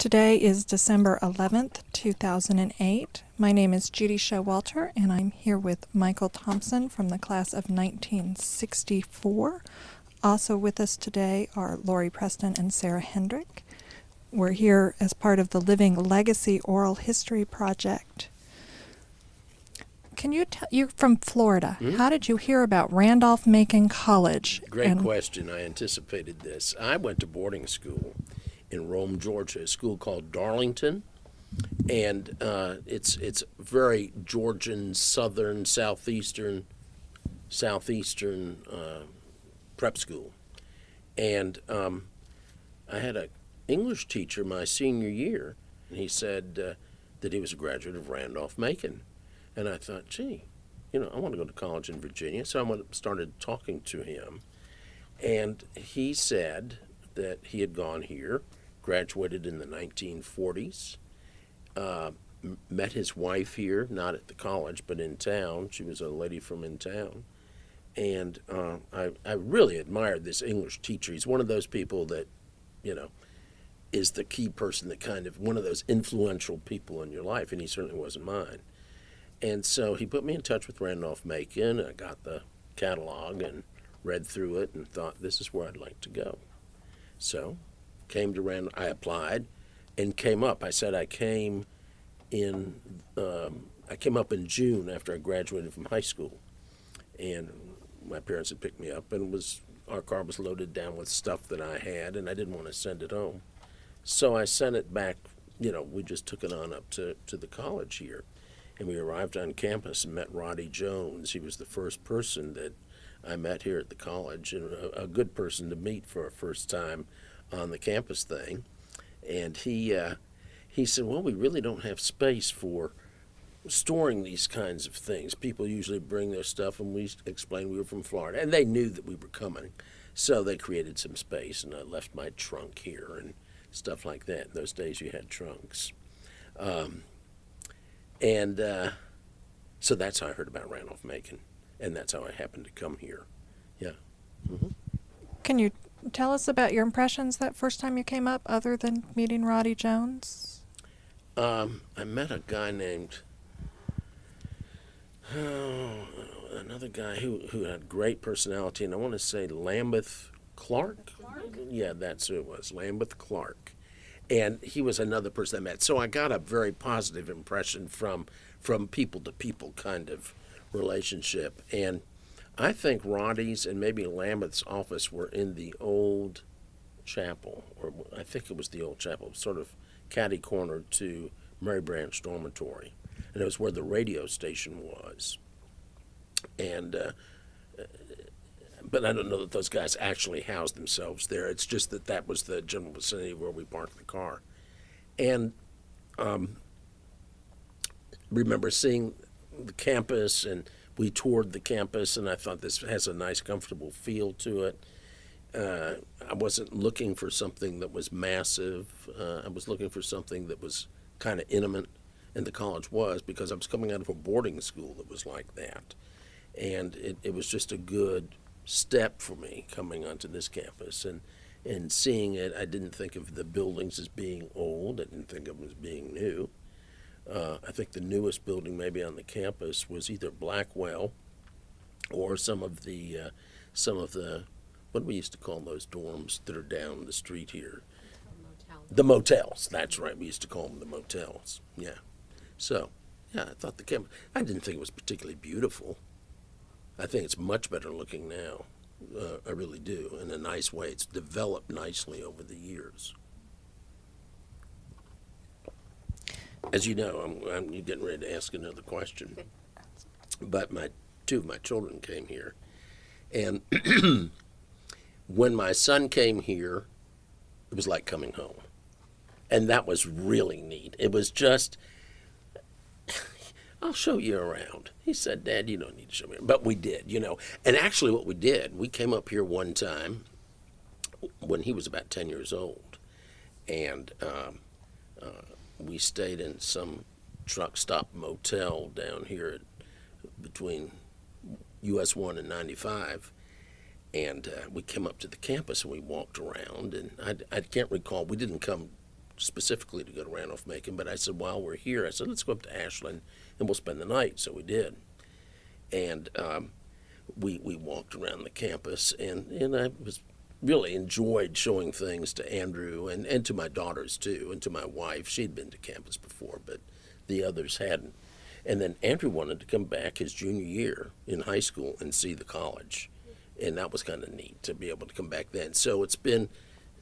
Today is December 11th, 2008. My name is Judy Showalter, and I'm here with Michael Thompson from the class of 1964. Also with us today are Lori Preston and Sarah Hendrick. We're here as part of the Living Legacy Oral History Project. Can you tell, you're from Florida. How did you hear about Randolph-Macon College? Great question. I anticipated this. I went to boarding school in Rome, Georgia, a school called Darlington, and it's very Georgian, southern, southeastern prep school. And I had an English teacher my senior year, and he said that he was a graduate of Randolph-Macon. And I thought, gee, I want to go to college in Virginia. So I started talking to him, and he said that he had gone here, graduated in the 1940s, met his wife here, not at the college, but in town. She was a lady from in town. And I really admired this English teacher. He's one of those people that, is the key person, that kind of one of those influential people in your life, and he certainly wasn't mine. And so he put me in touch with Randolph-Macon. I got the catalog and read through it and thought, this is where I'd like to go. So came to Randolph. I applied and came up. I said I came up in June after I graduated from high school. And my parents had picked me up, and our car was loaded down with stuff that I had, and I didn't want to send it home. So I sent it back. We just took it on up to the college here. And we arrived on campus and met Roddy Jones. He was the first person that I met here at the college, and a good person to meet for a first time on the campus thing. And he said, well, we really don't have space for storing these kinds of things. People usually bring their stuff, and we explained we were from Florida. And they knew that we were coming, so they created some space, and I left my trunk here and stuff like that. In those days you had trunks. So that's how I heard about Randolph-Macon, and that's how I happened to come here. Yeah. Mm-hmm. Can you tell us about your impressions that first time you came up, other than meeting Roddy Jones? I met a guy named, another guy who had great personality, and I want to say Lambeth Clark? Yeah, that's who it was, Lambeth Clark. And he was another person I met. So I got a very positive impression from people to people kind of relationship. And I think Roddy's and maybe Lambeth's office were in the old chapel, or I think it was the old chapel, sort of catty-cornered to Mary Branch Dormitory. And it was where the radio station was. And but I don't know that those guys actually housed themselves there. It's just that was the general vicinity where we parked the car. And remember seeing the campus, and we toured the campus, and I thought this has a nice, comfortable feel to it. I wasn't looking for something that was massive. I was looking for something that was kind of intimate, and the college was, because I was coming out of a boarding school that was like that. And it was just a good step for me coming onto this campus and seeing it. I didn't think of the buildings as being old. I didn't think of them as being new. I think the newest building maybe on the campus was either Blackwell or some of the what do we used to call those dorms that are down the street here? The motels. That's right. We used to call them the motels. Yeah. So, yeah, I thought the campus, I didn't think it was particularly beautiful. I think it's much better looking now. I really do, in a nice way. It's developed nicely over the years. As you know, I'm getting ready to ask another question. But two of my children came here. And when my son came here, it was like coming home. And that was really neat. It was just, I'll show you around. He said, Dad, you don't need to show me around. But we did, And actually what we did, we came up here one time when he was about 10 years old. And we stayed in some truck stop motel down here between US 1 and 95. And we came up to the campus and we walked around. And I can't recall, we didn't come specifically to go to Randolph-Macon, but I said, while we're here, I said, let's go up to Ashland and we'll spend the night. So we did. And we walked around the campus, and I was really enjoyed showing things to Andrew and to my daughters too, and to my wife. She'd been to campus before, but the others hadn't. And then Andrew wanted to come back his junior year in high school and see the college. And that was kind of neat to be able to come back then. So it's been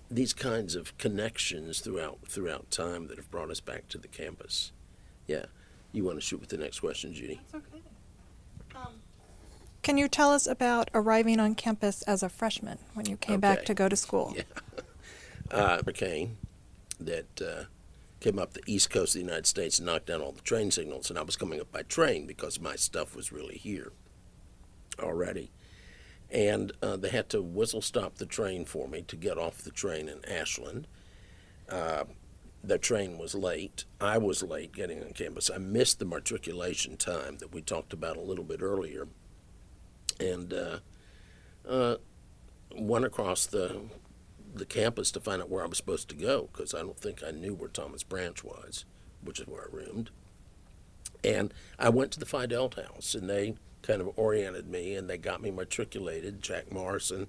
these kinds of connections throughout time that have brought us back to the campus. Yeah. You want to shoot with the next question, Judy? That's okay. Can you tell us about arriving on campus as a freshman when you came back to go to school? Yeah. McCain that came up the east coast of the United States and knocked down all the train signals, and I was coming up by train because my stuff was really here already. And they had to whistle stop the train for me to get off the train in Ashland. The train was late. I was late getting on campus. I missed the matriculation time that we talked about a little bit earlier, and went across the campus to find out where I was supposed to go, because I don't think I knew where Thomas Branch was, which is where I roomed. And I went to the Fidel House, and they kind of oriented me, and they got me matriculated. Jack Morrison,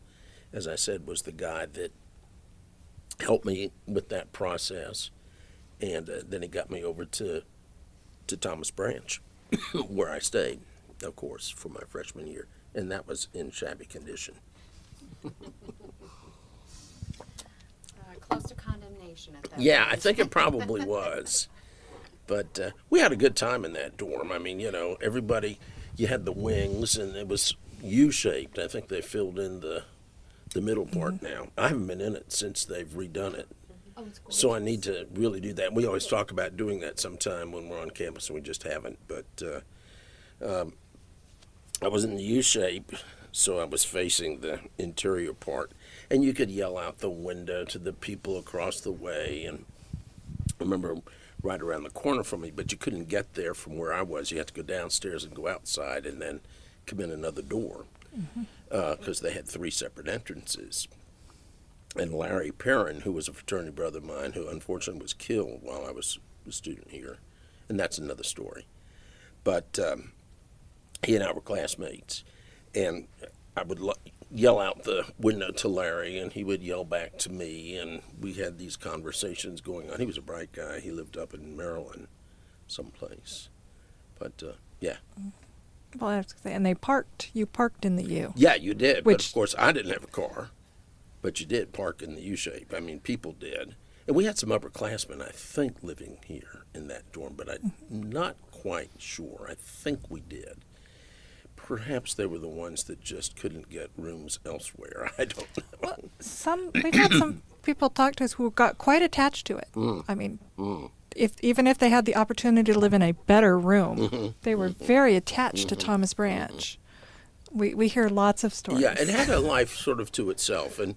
as I said, was the guy that helped me with that process. And then he got me over to Thomas Branch, where I stayed, of course, for my freshman year. And that was in shabby condition. Close to condemnation at that Yeah, point. I think it probably was. But we had a good time in that dorm. I mean, you know, everybody, you had the wings, and it was U-shaped. I think they filled in the middle part now. I haven't been in it since they've redone it. Oh, it's gorgeous. So I need to really do that. We always talk about doing that sometime when we're on campus, and we just haven't. But I was in the U-shape, so I was facing the interior part. And you could yell out the window to the people across the way. And I remember right around the corner from me, but you couldn't get there from where I was. You had to go downstairs and go outside and then come in another door, because they had 3 separate entrances. And Larry Perrin, who was a fraternity brother of mine, who unfortunately was killed while I was a student here, and that's another story. But he and I were classmates, and I would yell out the window to Larry, and he would yell back to me, and we had these conversations going on. He was a bright guy. He lived up in Maryland someplace. But, yeah. Well, I have to say, and you parked in the U. Yeah, you did. Which, but, of course, I didn't have a car. But you did park in the U-shape. I mean, people did. And we had some upperclassmen, I think, living here in that dorm, but I'm not quite sure. I think we did. Perhaps they were the ones that just couldn't get rooms elsewhere. I don't know. Well, we've had some people talk to us who got quite attached to it. I mean, even if they had the opportunity to live in a better room, they were very attached to Thomas Branch. We hear lots of stories. Yeah, it had a life sort of to itself, and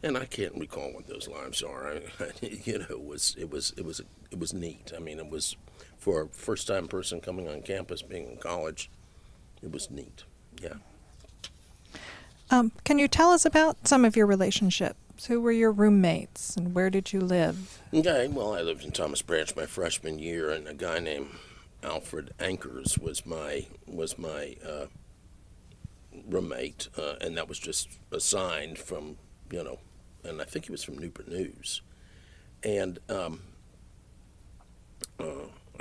I can't recall what those lives are. You know, it was neat. I mean, it was for a first-time person coming on campus, being in college. It was neat. Yeah. Can you tell us about some of your relationships? Who were your roommates, and where did you live? Okay, well, I lived in Thomas Branch my freshman year, and a guy named Alfred Ankers was my roommate, and that was just assigned from, you know, and I think he was from Newport News. And I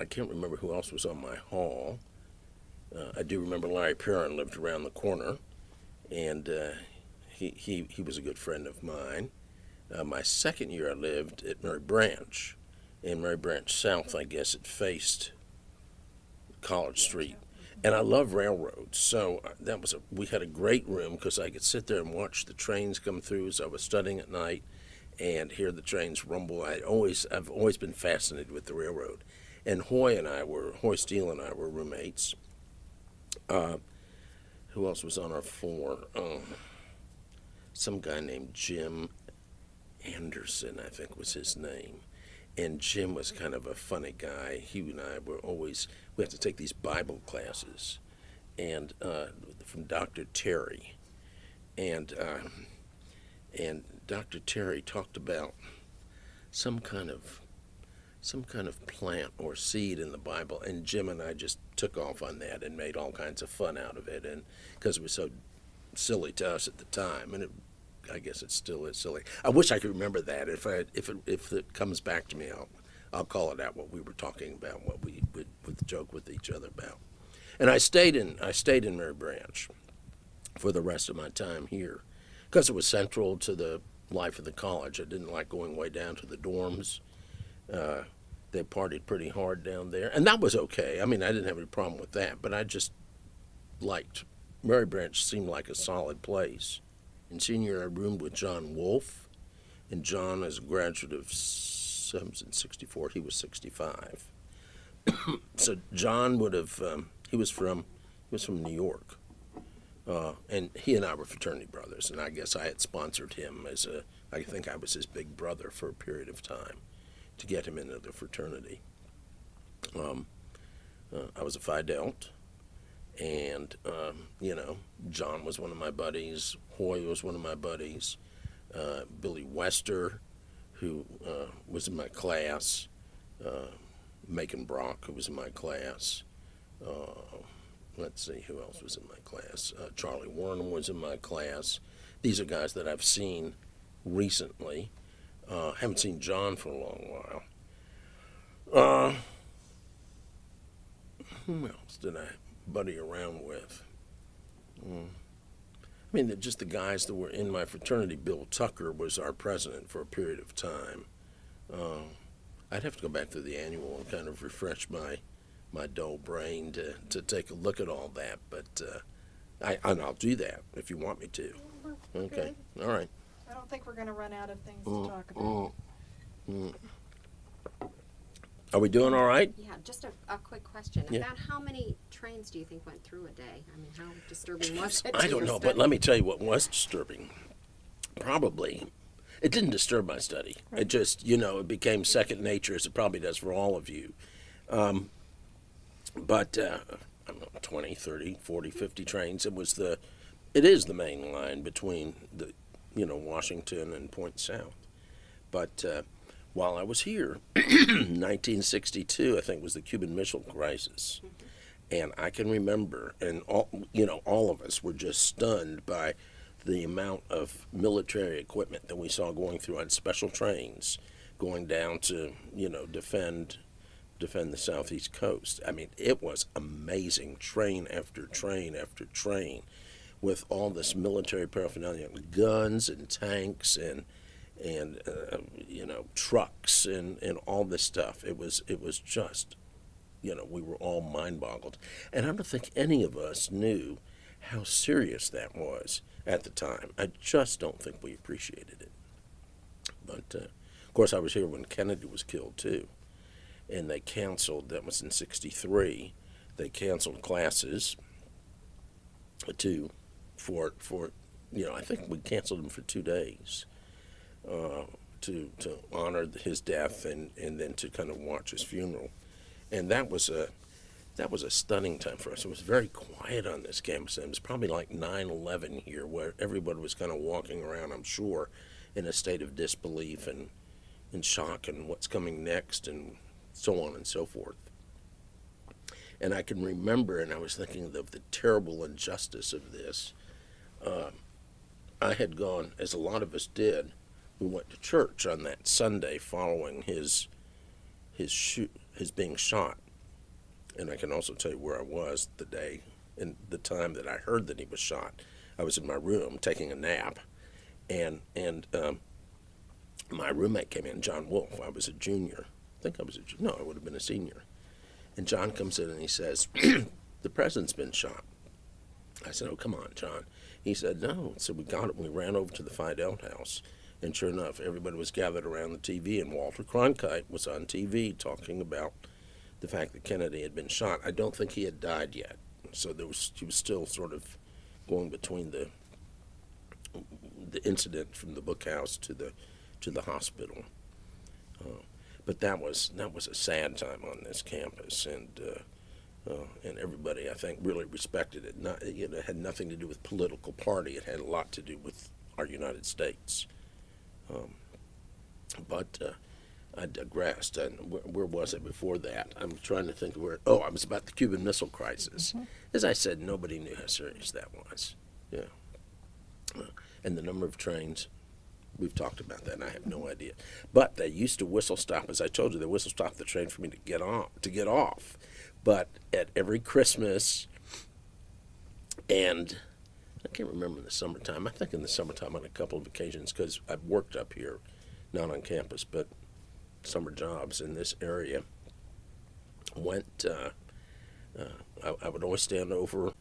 can't remember who else was on my hall. I do remember Larry Perrin lived around the corner, and he was a good friend of mine. My second year I lived at Mary Branch. In Mary Branch South, I guess it faced College Street. And I love railroads, so we had a great room because I could sit there and watch the trains come through as I was studying at night and hear the trains rumble. I've always been fascinated with the railroad. And Hoy Steele and I were roommates. Who else was on our floor? Some guy named Jim Anderson, I think was his name. And Jim was kind of a funny guy. He and I we had to take these Bible classes, and from Dr. Terry. And Dr. Terry talked about some kind of some kind of plant or seed in the Bible, and Jim and I just took off on that and made all kinds of fun out of it, and because it was so silly to us at the time, and I guess it still is silly. I wish I could remember that. If it comes back to me, I'll call it out what we were talking about, what we would joke with each other about. And I stayed in Mary Branch for the rest of my time here because it was central to the life of the college. I didn't like going way down to the dorms. They partied pretty hard down there, and that was okay. I mean, I didn't have any problem with that, but I just liked Mary Branch. Seemed like a solid place. In senior year, I roomed with John Wolfe, and John, as a graduate of 64, he was 65. So John would have. He was from New York, and he and I were fraternity brothers, and I guess I had sponsored him I think I was his big brother for a period of time to get him into the fraternity. I was a Phi Delt, and John was one of my buddies. Hoy was one of my buddies. Billy Wester, who was in my class. Macon Brock, who was in my class. Let's see, who else was in my class? Charlie Warren was in my class. These are guys that I've seen recently. Haven't seen John for a long while. Who else did I buddy around with? I mean, just the guys that were in my fraternity. Bill Tucker was our president for a period of time. I'd have to go back to the annual and kind of refresh my dull brain to take a look at all that, but I'll do that if you want me to. Okay, all right. I don't think we're going to run out of things to talk about. Are we doing all right? Yeah, just a quick question. Yeah. About how many trains do you think went through a day? I mean, how disturbing was it? I don't know, but let me tell you what was disturbing. Probably, it didn't disturb my study. Right. It just, it became second nature, as it probably does for all of you. But I don't know, 20, 30, 40, 50 trains. It is the main line between Washington and Point South. But while I was here, 1962, I think, was the Cuban Missile Crisis. And I can remember, and all of us were just stunned by the amount of military equipment that we saw going through on special trains, going down to, defend the southeast coast. I mean, it was amazing, train after train after train, with all this military paraphernalia, guns and tanks and trucks and all this stuff. It was just, we were all mind-boggled. And I don't think any of us knew how serious that was at the time. I just don't think we appreciated it. But, of course, I was here when Kennedy was killed, too. And they canceled, that was in 63, they canceled classes for I think we canceled them for 2 days to honor his death and then to kind of watch his funeral. And that was a stunning time for us. It was very quiet on this campus. It was probably like 9/11 here, where everybody was kind of walking around, I'm sure, in a state of disbelief and in shock and what's coming next and so on and so forth. And I can remember, and I was thinking of the terrible injustice of this. I had gone, as a lot of us did, we went to church on that Sunday following his being shot. And I can also tell you where I was the day and the time that I heard that he was shot. I was in my room taking a nap, and my roommate came in, John Wolfe. I was a junior. I think I was I would have been a senior. And John comes in and he says, the president's been shot. I said, oh, come on, John. He said, no. So we got it. We ran over to the Phi Delta house. And sure enough, everybody was gathered around the TV, and Walter Cronkite was on TV talking about the fact that Kennedy had been shot. I don't think he had died yet. So he was still sort of going between the incident from the book house to the hospital. But that was a sad time on this campus, and everybody, I think, really respected it. It had nothing to do with political party. It had a lot to do with our United States. But I digressed. And where was I before that? I'm trying to think of where. Oh, I was about the Cuban Missile Crisis. As I said, nobody knew how serious that was. Yeah. And the number of trains, we've talked about that, and I have no idea. But they used to whistle stop, as I told you, they whistle stop the train for me to get off. But at every Christmas, and I can't remember in the summertime. I think in the summertime on a couple of occasions, because I've worked up here, not on campus, but summer jobs in this area. I would always stand over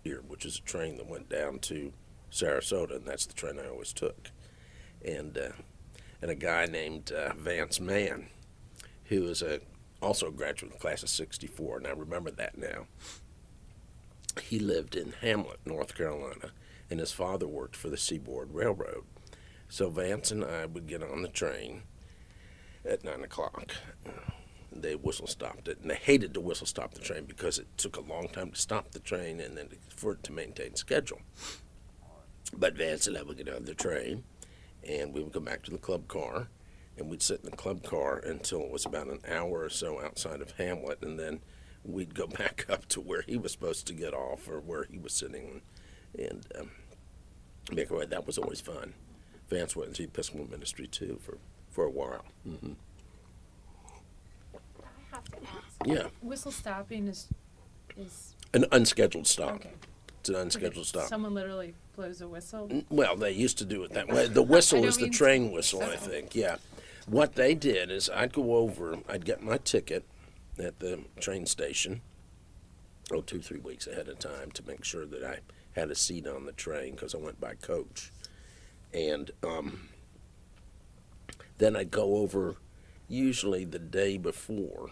here, which is a train that went down to Sarasota, and that's the train I always took. And a guy named Vance Mann, who is also a graduate of the class of '64, and I remember that now. He lived in Hamlet, North Carolina, and his father worked for the Seaboard Railroad. So Vance and I would get on the train at 9 o'clock. They whistle stopped it, and they hated to whistle stop the train because it took a long time to stop the train and then for it to maintain schedule. But Vance and I would get on the train, and we would go back to the club car, and we'd sit in the club car until it was about an hour or so outside of Hamlet, and then we'd go back up to where he was supposed to get off or where he was sitting, and make away. That was always fun. Vance went into Episcopal ministry too for a while. Mm-hmm. I have to ask. Yeah. Whistle stopping is An unscheduled stop. okay. It's an unscheduled stop. Someone literally blows a whistle. Well, they used to do it that way. The whistle I is don't the mean train to- whistle, I Okay. think. Yeah. What they did is I'd go over, I'd get my ticket at the train station, 2-3 weeks ahead of time to make sure that I had a seat on the train because I went by coach. And then I'd go over usually the day before.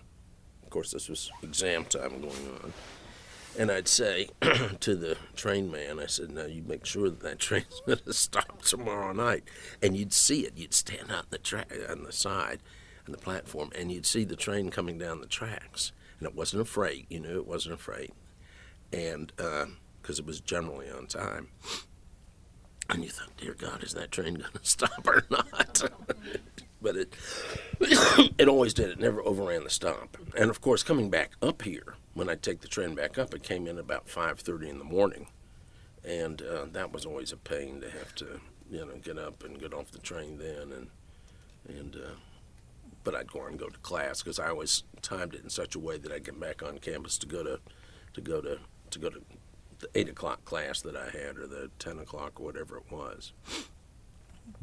Of course, this was exam time going on. And I'd say to the train man, I said, now you make sure that train's going to stop tomorrow night. And you'd see it. You'd stand out on the side, on the platform, and you'd see the train coming down the tracks. And it wasn't a freight. You knew it wasn't a freight. And because it was generally on time. And you thought, dear God, is that train going to stop or not? But it always did. It never overran the stop. And, of course, coming back up here, when I'd take the train back up, it came in about 5:30 in the morning. And that was always a pain to have to, get up and get off the train then. But I'd go on and go to class because I always timed it in such a way that I'd get back on campus to go to the 8 o'clock class that I had or the 10 o'clock or whatever it was.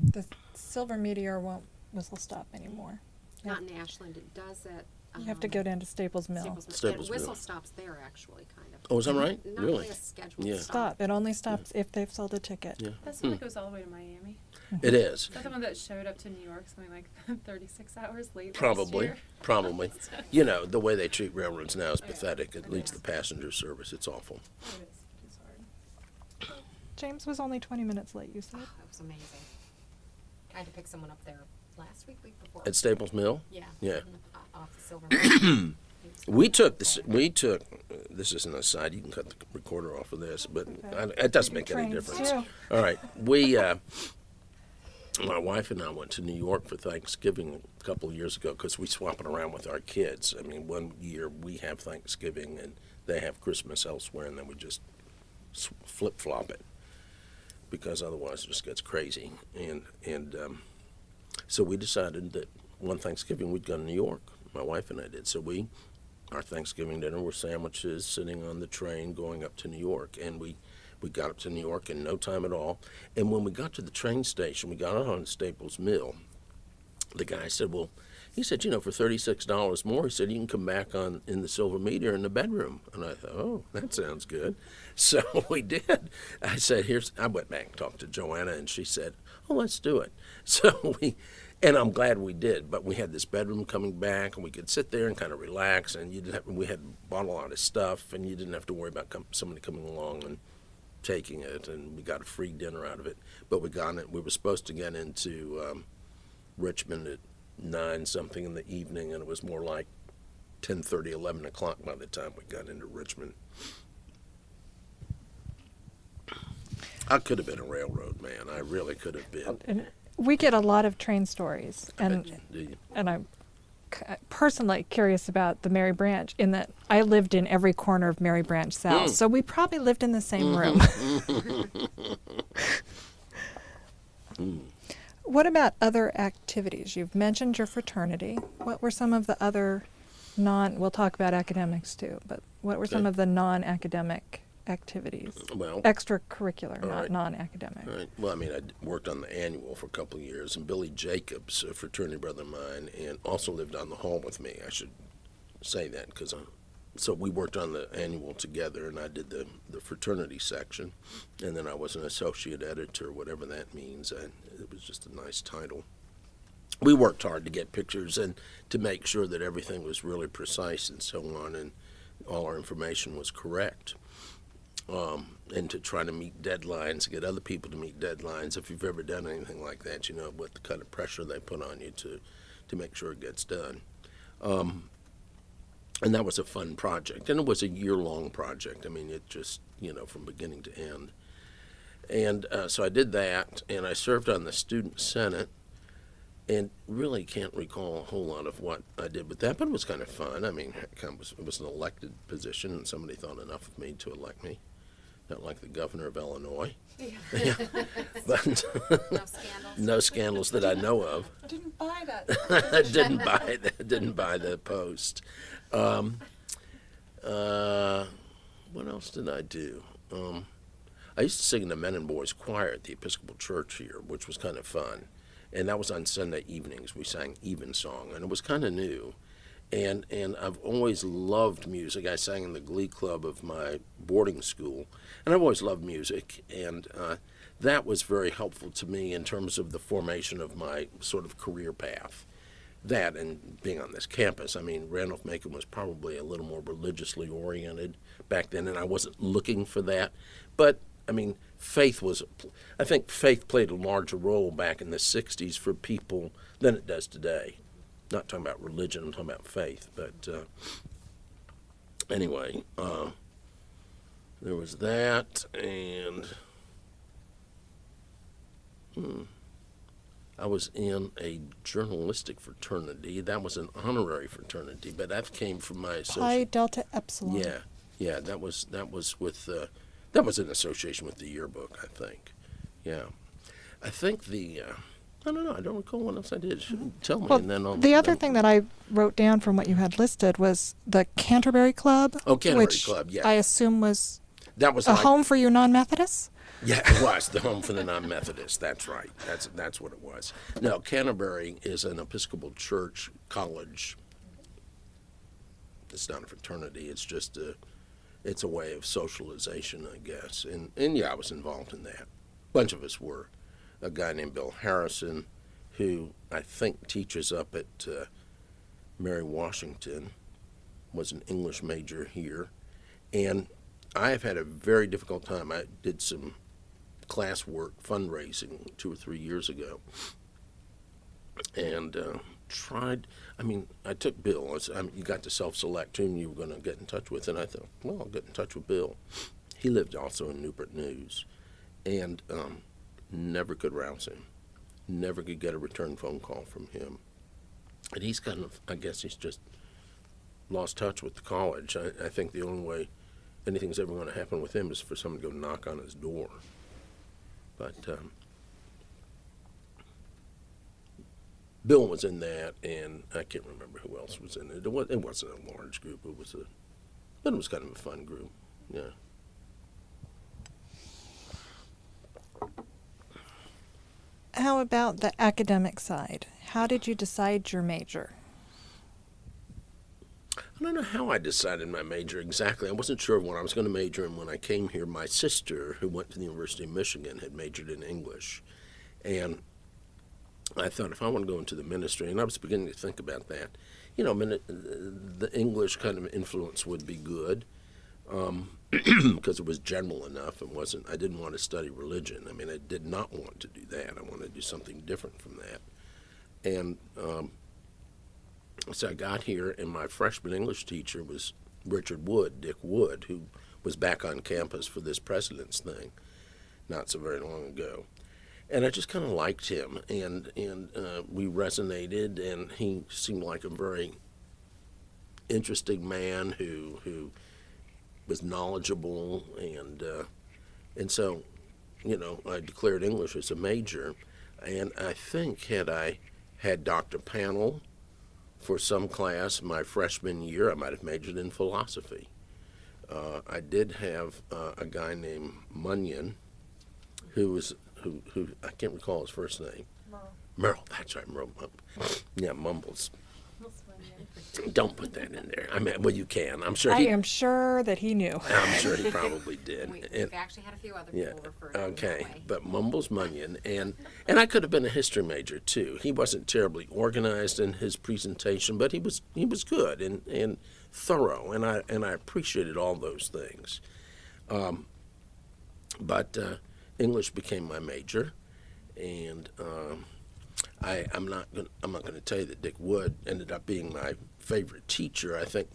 The Silver Meteor won't whistle stop anymore. Not in Ashland, it does at. You have to go down to Staples Mill. Staples It whistle Mill. stops there, actually, kind of. Oh, is that right? Not Really? really a scheduled Yeah. stop. It only stops if they've sold a ticket. Yeah. That's the one that goes all the way to Miami. It is. Is that the one that showed up to New York something like 36 hours late Probably. last year? Probably. The way they treat railroads now is pathetic. At least the passenger service, it's awful. It is. It's hard. James was only 20 minutes late, you said. That was amazing. I had to pick someone up there last week before. At Staples Mill? Yeah. Yeah. Off the Silver. We took, this is an aside, you can cut the recorder off of this, but it doesn't make any Trains, difference. too. All right. My wife and I went to New York for Thanksgiving a couple of years ago because we swap it around with our kids. I mean, one year we have Thanksgiving and they have Christmas elsewhere, and then we just flip-flop it because otherwise it just gets crazy. And so we decided that one Thanksgiving we'd go to New York. My wife and I did. So our Thanksgiving dinner were sandwiches sitting on the train going up to New York. And we got up to New York in no time at all. And when we got to the train station, we got on Staples Mill. The guy said, for $36 more, he said, you can come back in the Silver Meteor in the bedroom. And I thought, oh, that sounds good. So we did. I said, I went back and talked to Joanna, and she said, oh, let's do it. So and I'm glad we did, but we had this bedroom coming back, and we could sit there and kind of relax, and we had bought a lot of stuff, and you didn't have to worry about somebody coming along and taking it, and we got a free dinner out of it. But we were supposed to get into Richmond at 9-something in the evening, and it was more like 10:30, 11 o'clock by the time we got into Richmond. I could have been a railroad man. I really could have been. And we get a lot of train stories, I and bet you do. and personally curious about the Mary Branch in that I lived in every corner of Mary Branch South, so we probably lived in the same room. What about other activities? You've mentioned your fraternity. What were some of the other we'll talk about academics too, but what were some of the non-academic activities? Well, extracurricular, not right. non-academic. Right. Well, I mean, I worked on the annual for a couple of years, and Billy Jacobs, a fraternity brother of mine, and also lived down the hall with me. I should say that because so we worked on the annual together, and I did the fraternity section, and then I was an associate editor, whatever that means. It was just a nice title. We worked hard to get pictures and to make sure that everything was really precise and so on, and all our information was correct. And to try to meet deadlines, get other people to meet deadlines. If you've ever done anything like that, you know what the kind of pressure they put on you to make sure it gets done. And that was a fun project, and it was a year-long project. I mean, it just, from beginning to end. And so I did that, and I served on the Student Senate, and really can't recall a whole lot of what I did with that, but it was kind of fun. I mean, it was an elected position, and somebody thought enough of me to elect me. Not like the governor of Illinois. Yeah. But No scandals. no scandals that I know of. Didn't buy that. Didn't buy the post. What else did I do? I used to sing in the men and boys choir at the Episcopal Church here, which was kind of fun. And that was on Sunday evenings. We sang evensong, and it was kind of new. And I've always loved music. I sang in the glee club of my boarding school, and I've always loved music. And that was very helpful to me in terms of the formation of my sort of career path. That and being on this campus. I mean, Randolph-Macon was probably a little more religiously oriented back then, and I wasn't looking for that. But, I mean, I think faith played a larger role back in the 60s for people than it does today. Not talking about religion, I'm talking about faith. But anyway, there was that, and I was in a journalistic fraternity. That was an honorary fraternity, but that came from my association. Pi Delta Epsilon. Yeah, that was with that was in association with the yearbook, I think. Yeah, I think I don't know. I don't recall what else I did. Tell me, Well, and then I'll. the other thing that I wrote down from what you had listed was the Canterbury Club. Oh, Canterbury which Club, yeah. I assume was That was a like, home for you non-Methodists? Yeah, it was the home for the non-Methodists. That's right. That's what it was. No, Canterbury is an Episcopal church college. It's not a fraternity. It's just it's a way of socialization, I guess. And yeah, I was involved in that. A bunch of us were. A guy named Bill Harrison, who I think teaches up at Mary Washington, was an English major here. And I have had a very difficult time. I did some classwork fundraising 2 or 3 years ago, and I took Bill. You got to self-select whom you were going to get in touch with, and I thought, well, I'll get in touch with Bill. He lived also in Newport News, and never could rouse him. Never could get a return phone call from him. And he's I guess he's just lost touch with the college. I think the only way anything's ever going to happen with him is for someone to go knock on his door. But Bill was in that, and I can't remember who else was in it. It wasn't a large group. But it was kind of a fun group. Yeah. How about the academic side? How did you decide your major? I don't know how I decided my major exactly. I wasn't sure what I was going to major in when I came here. My sister, who went to the University of Michigan, had majored in English. And I thought, if I want to go into the ministry, and I was beginning to think about that, the English kind of influence would be good because it was general enough. I didn't want to study religion. I mean, I did not want to do that. I wanted to do something different from that. And so I got here, and my freshman English teacher was Dick Wood, who was back on campus for this president's thing not so very long ago. and I just kind of liked him, and we resonated, and he seemed like a very interesting man who was knowledgeable, and so, I declared English as a major, and I think had I had Dr. Panel for some class my freshman year, I might have majored in philosophy. I did have a guy named Munyon, who I can't recall his first name. Merle, that's right, Merle. Yeah, Mumbles. Don't put that in there. I mean, well, you can. I'm sure. I am sure that he knew. I'm sure he probably did. We've actually had a few other people refer to him that Okay, way. but Mumbles Munyon, and I could have been a history major too. He wasn't terribly organized in his presentation, but he was good and thorough, and I appreciated all those things. But English became my major, and I'm not going to tell you that Dick Wood ended up being my favorite teacher. I think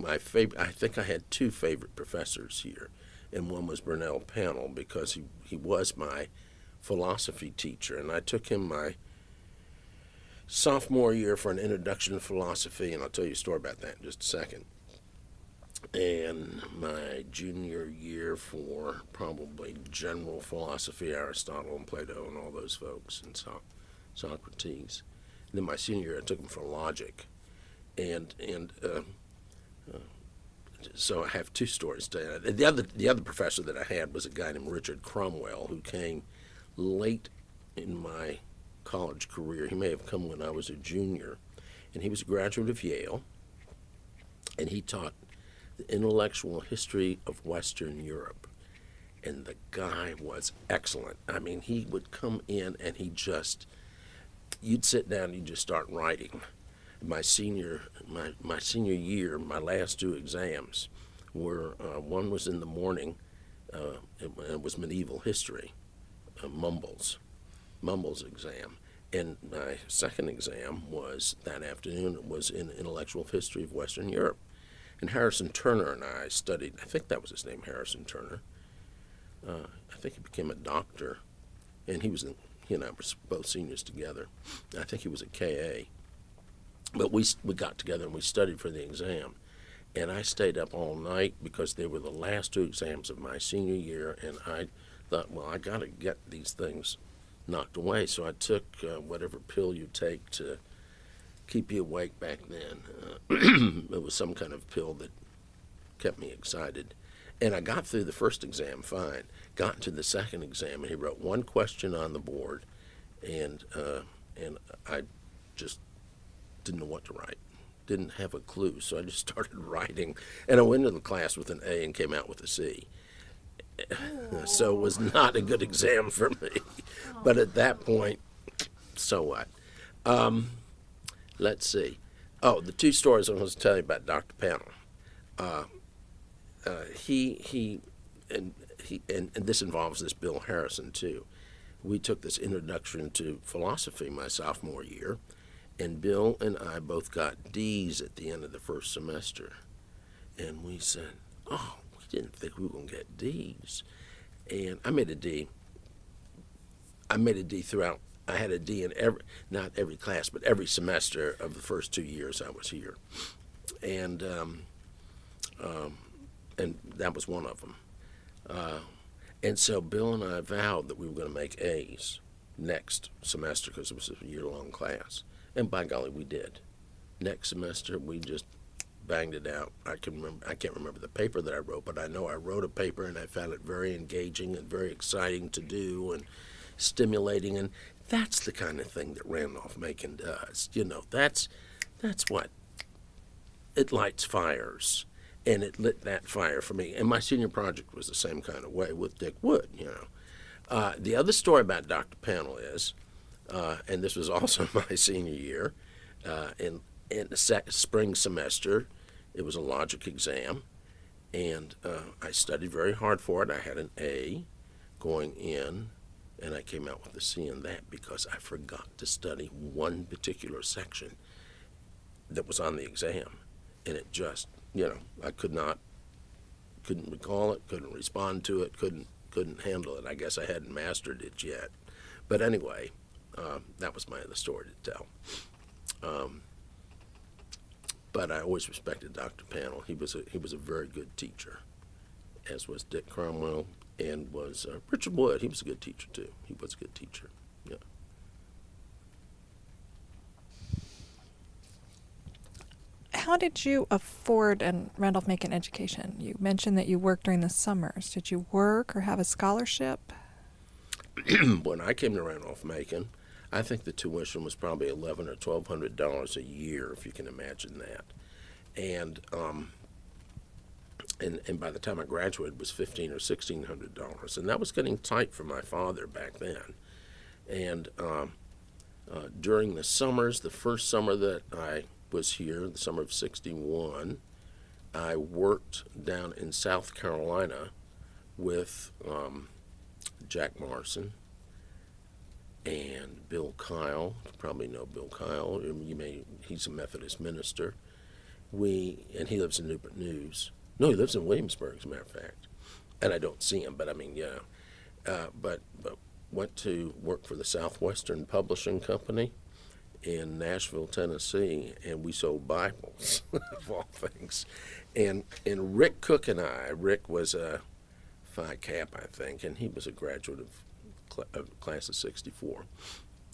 I had two favorite professors here, and one was Burnell Panel, because he was my philosophy teacher, and I took him my sophomore year for an introduction to philosophy, and I'll tell you a story about that in just a second. And my junior year for probably general philosophy, Aristotle and Plato and all those folks, and Socrates. And then my senior year, I took him for logic, and so I have two stories to tell you. The other professor that I had was a guy named Richard Cromwell, who came late in my college career. He may have come when I was a junior, and he was a graduate of Yale, and he taught the intellectual history of Western Europe. And the guy was excellent. I mean, he would come in and you'd sit down and you'd just start writing. My senior year, my last two exams were, one was in the morning, it was medieval history, Mumbles exam. And my second exam was that afternoon, it was in intellectual history of Western Europe. And Harrison Turner and I studied, I think that was his name, Harrison Turner. I think he became a doctor, and he was he and I were both seniors together. I think he was a KA. But we got together and we studied for the exam. And I stayed up all night because they were the last two exams of my senior year, and I thought, well, I got to get these things knocked away. So I took whatever pill you take to keep you awake back then. It was some kind of pill that kept me excited. And I got through the first exam fine, got into the second exam, and he wrote one question on the board, and I just didn't know what to write, didn't have a clue, so I just started writing, and I went into the class with an A and came out with a C. So it was not a good exam for me. But at that point, so what? Let's see. Oh, the two stories I was to tell you about Dr. Panel. And this involves this Bill Harrison too. We took this introduction to philosophy my sophomore year, and Bill and I both got D's at the end of the first semester. And we said, oh, we didn't think we were going to get D's. And I made a D. Throughout. I had a D in not every class, but every semester of the first 2 years I was here. And that was one of them. And so Bill and I vowed that we were going to make A's next semester because it was a year-long class. And by golly, we did. Next semester, we just banged it out. I can't remember the paper that I wrote, but I know I wrote a paper and I found it very engaging and very exciting to do and stimulating. And that's the kind of thing that Randolph-Macon does. That's what it lights fires. And it lit that fire for me. And my senior project was the same kind of way with Dick Wood, The other story about Dr. Panel is, and this was also my senior year, in the spring semester, it was a logic exam, and I studied very hard for it. I had an A going in, and I came out with a C in that because I forgot to study one particular section that was on the exam, and it just, I couldn't recall it, couldn't respond to it, couldn't handle it. I guess I hadn't mastered it yet. But anyway, that was my other story to tell. But I always respected Dr. Pannell. He was a very good teacher, as was Dick Cromwell, and was Richard Wood. He was a good teacher too. He was a good teacher. Yeah. How did you afford a Randolph-Macon education? You mentioned that you worked during the summers. Did you work or have a scholarship? When I came to Randolph-Macon, I think the tuition was probably $1,100 or $1,200 a year, if you can imagine that. And by the time I graduated, it was $1,500 or $1,600, and that was getting tight for my father back then. And during the summers, the first summer that I was here, the summer of '61, I worked down in South Carolina with Jack Morrison and Bill Kyle. You probably know Bill Kyle. He's a Methodist minister. And he lives in Newport News. No, he lives in Williamsburg, as a matter of fact. And I don't see him, but I mean, yeah. But went to work for the Southwestern Publishing Company in Nashville, Tennessee, and we sold Bibles, of all things. And Rick Cook and Rick was a Phi Kappa, I think, and he was a graduate of class of '64.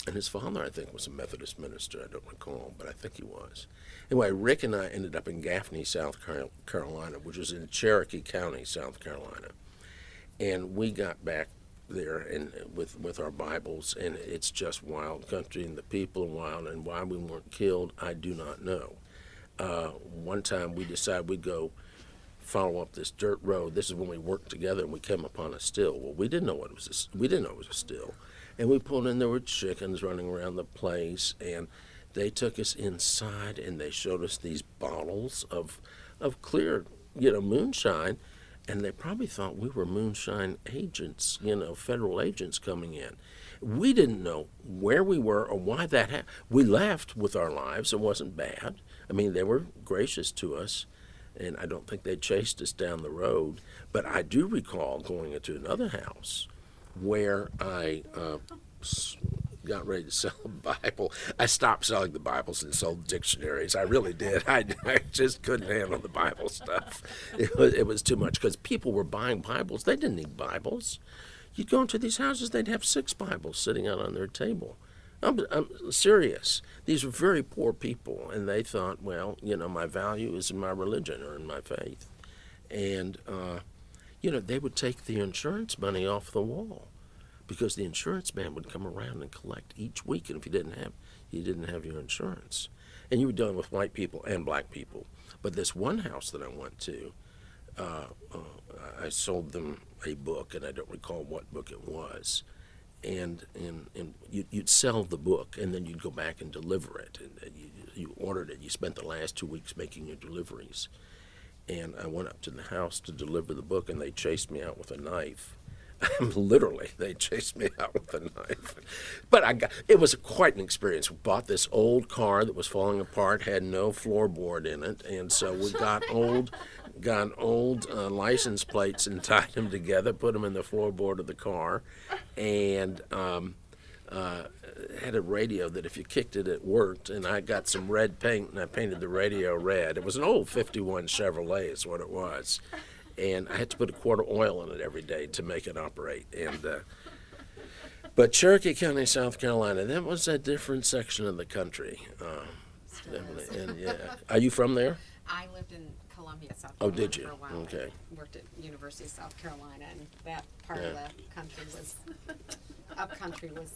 And his father, I think, was a Methodist minister. I don't recall, but I think he was. Anyway, Rick and I ended up in Gaffney, South Carolina, which was in Cherokee County, South Carolina. And we got back there and with our Bibles, and it's just wild country, and the people are wild, and why we weren't killed, I do not know. One time we decided we'd go follow up this dirt road. This is when we worked together, and we came upon a still. Well, we didn't know it was a still. And we pulled in, there were chickens running around the place, and they took us inside, and they showed us these bottles of clear, moonshine, and they probably thought we were moonshine agents, federal agents coming in. We didn't know where we were or why that happened. We left with our lives. It wasn't bad. I mean, they were gracious to us, and I don't think they chased us down the road. But I do recall going into another house where I got ready to sell a Bible. I stopped selling the Bibles and sold dictionaries. I really did. I just couldn't handle the Bible stuff. It was too much because people were buying Bibles. They didn't need Bibles. You'd go into these houses, they'd have 6 Bibles sitting out on their table. I'm serious. These were very poor people, and they thought, well, my value is in my religion or in my faith. And they would take the insurance money off the wall because the insurance man would come around and collect each week, and if you didn't have your insurance. And you were dealing with white people and black people. But this one house that I went to, I sold them a book, and I don't recall what book it was. And you'd sell the book, and then you'd go back and deliver it. And you ordered it. You spent the last 2 weeks making your deliveries. And I went up to the house to deliver the book, and they chased me out with a knife. Literally, they chased me out with a knife. But it was quite an experience. We bought this old car that was falling apart, had no floorboard in it, and so we got old license plates and tied them together, put them in the floorboard of the car, and had a radio that if you kicked it, it worked. And I got some red paint, and I painted the radio red. It was an old '51 Chevrolet is what it was. And I had to put a quart of oil in it every day to make it operate. But Cherokee County, South Carolina, that was a different section of the country. Definitely. And yeah, are you from there? I lived in Columbia, South Carolina. Oh, did you? For a while. Okay. I worked at University of South Carolina, and that part of the country was, upcountry was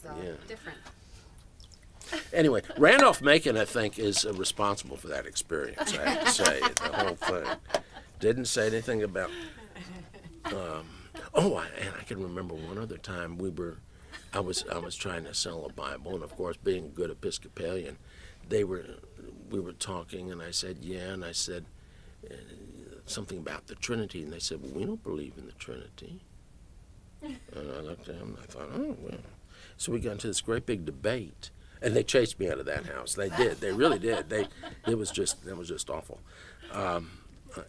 different. Anyway, Randolph-Macon, I think, is responsible for that experience, I have to say, the whole thing. Didn't say anything about. And I can remember one other time I was trying to sell a Bible, and of course, being a good Episcopalian, we were talking, and I said, yeah, and I said something about the Trinity, and they said, well, we don't believe in the Trinity. And I looked at them, and I thought, oh well. So we got into this great big debate, and they chased me out of that house. They did. They really did. That was just awful.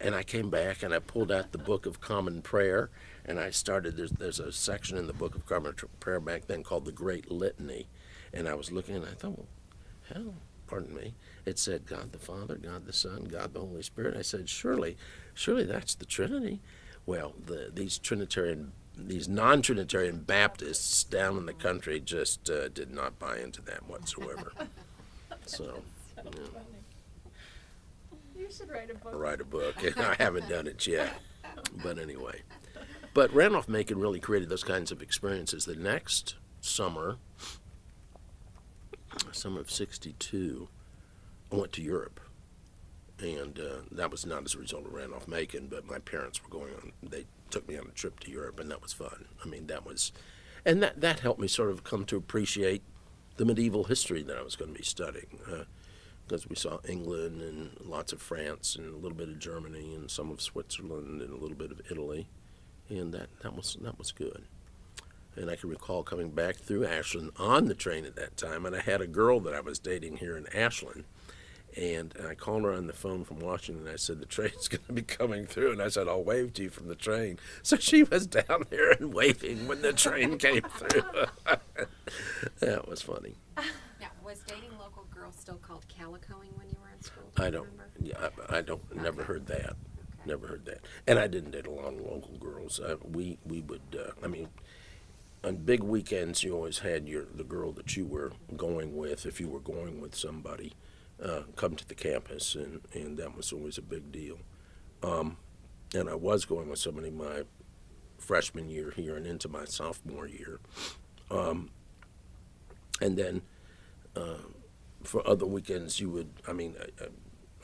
and I came back and I pulled out the Book of Common Prayer, and I started. There's a section in the Book of Common Prayer back then called the Great Litany, and I was looking and I thought, well, hell, pardon me. It said God the Father, God the Son, God the Holy Spirit. I said, surely that's the Trinity. Well, these non-Trinitarian Baptists down in the country just did not buy into that whatsoever. So, You should write a book. write a book. I haven't done it yet, but anyway. But Randolph-Macon really created those kinds of experiences. The next summer of '62, I went to Europe, and that was not as a result of Randolph-Macon, but my parents were going on. They took me on a trip to Europe, and that was fun. I mean, that helped me sort of come to appreciate the medieval history that I was going to be studying, because we saw England and lots of France and a little bit of Germany and some of Switzerland and a little bit of Italy, and that was good. And I can recall coming back through Ashland on the train at that time, and I had a girl that I was dating here in Ashland, and I called her on the phone from Washington, and I said, the train's going to be coming through, and I said, I'll wave to you from the train. So she was down there and waving when the train came through. That was funny. Now, was dating local girls still called calicoing when you were in school? I don't, never heard that. Okay. Never heard that. And I didn't date a lot of local girls. We would, on big weekends, you always had the girl that you were going with, if you were going with somebody, come to the campus, and that was always a big deal. And I was going with somebody my freshman year here and into my sophomore year. And then for other weekends, you would, I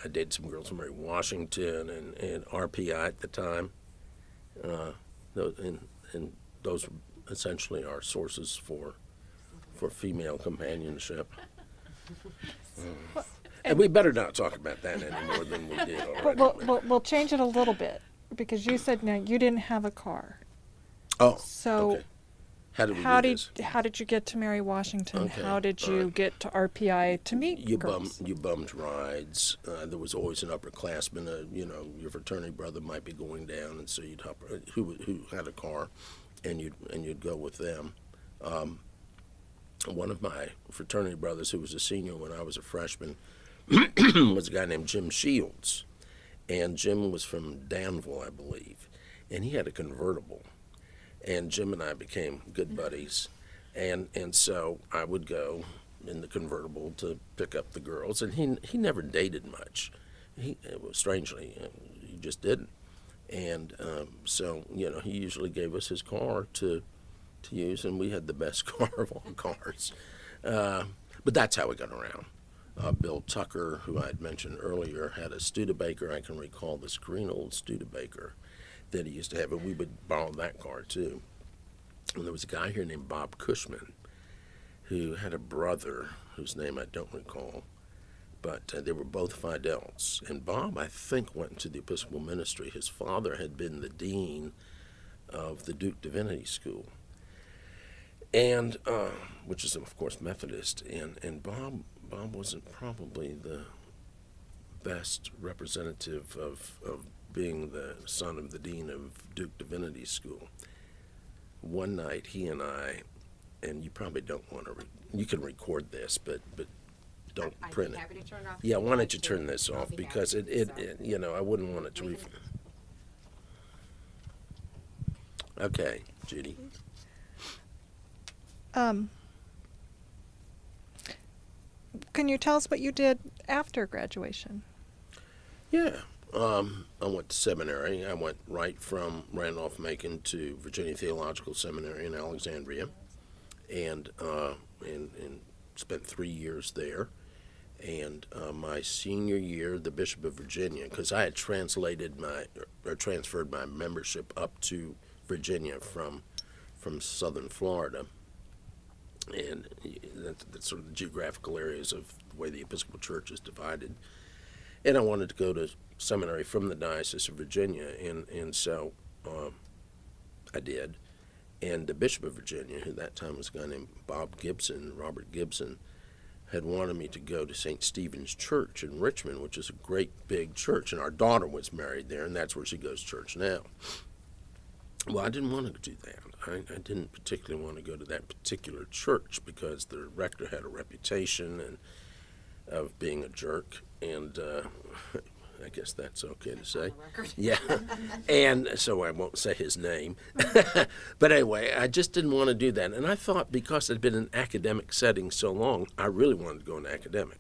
dated some girls from Mary Washington and RPI at the time. And those were essentially our sources for female companionship. And we better not talk about that any more than we did already. But we'll change it a little bit, because you said now you didn't have a car. Oh, So okay. How did we do this? how did you get to Mary Washington? Okay, How did all you right. get to RPI to meet You girls? bummed rides. There was always an upperclassman. Your fraternity brother might be going down, and so you'd hop. Who had a car, and you'd go with them. One of my fraternity brothers, who was a senior when I was a freshman, was a guy named Jim Shields, and Jim was from Danville, I believe, and he had a convertible. And Jim and I became good buddies, and so I would go in the convertible to pick up the girls, and he never dated much. Strangely, he just didn't. And so he usually gave us his car to use, and we had the best car of all cars. But that's how we got around. Bill Tucker, who I had mentioned earlier, had a Studebaker. I can recall this green old Studebaker that he used to have, and we would borrow that car too. And there was a guy here named Bob Cushman who had a brother whose name I don't recall, but they were both Fidels. And Bob, I think, went into the Episcopal ministry. His father had been the dean of the Duke Divinity School, and which is, of course, Methodist. And Bob wasn't probably the best representative of being the son of the dean of Duke Divinity School. One night, he and I, and you probably don't want to, you can record this, but don't print I'd be it. happy to turn it off. Yeah, if you'd why don't like you to. turn this I'll off, be because happy to, so. I wouldn't want it to We Okay, Judy. Can you tell us what you did after graduation? Yeah, I went to seminary. I went right from Randolph-Macon to Virginia Theological Seminary in Alexandria, and spent 3 years there. And my senior year, the Bishop of Virginia, because I had transferred my membership up to Virginia from southern Florida, and that's sort of the geographical areas of the way the Episcopal Church is divided. And I wanted to go to seminary from the Diocese of Virginia, and so I did. And the Bishop of Virginia, who at that time was a guy named Robert Gibson, had wanted me to go to St. Stephen's Church in Richmond, which is a great big church, and our daughter was married there, and that's where she goes to church now. Well, I didn't want to do that. I didn't particularly want to go to that particular church because the rector had a reputation of being a jerk, and I guess that's okay to say. Yeah, and so I won't say his name. But anyway, I just didn't want to do that. And I thought because I'd been in an academic setting so long, I really wanted to go into academic.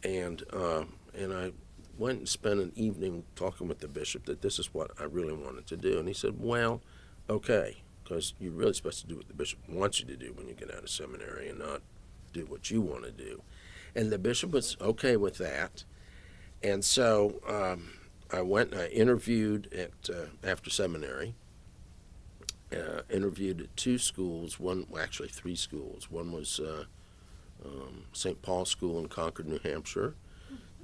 And I went and spent an evening talking with the bishop that this is what I really wanted to do. And he said, well, okay, because you're really supposed to do what the bishop wants you to do when you get out of seminary and not do what you want to do. And the bishop was okay with that. And so I went and I interviewed after seminary, interviewed at two schools, actually three schools. One was St. Paul's School in Concord, New Hampshire,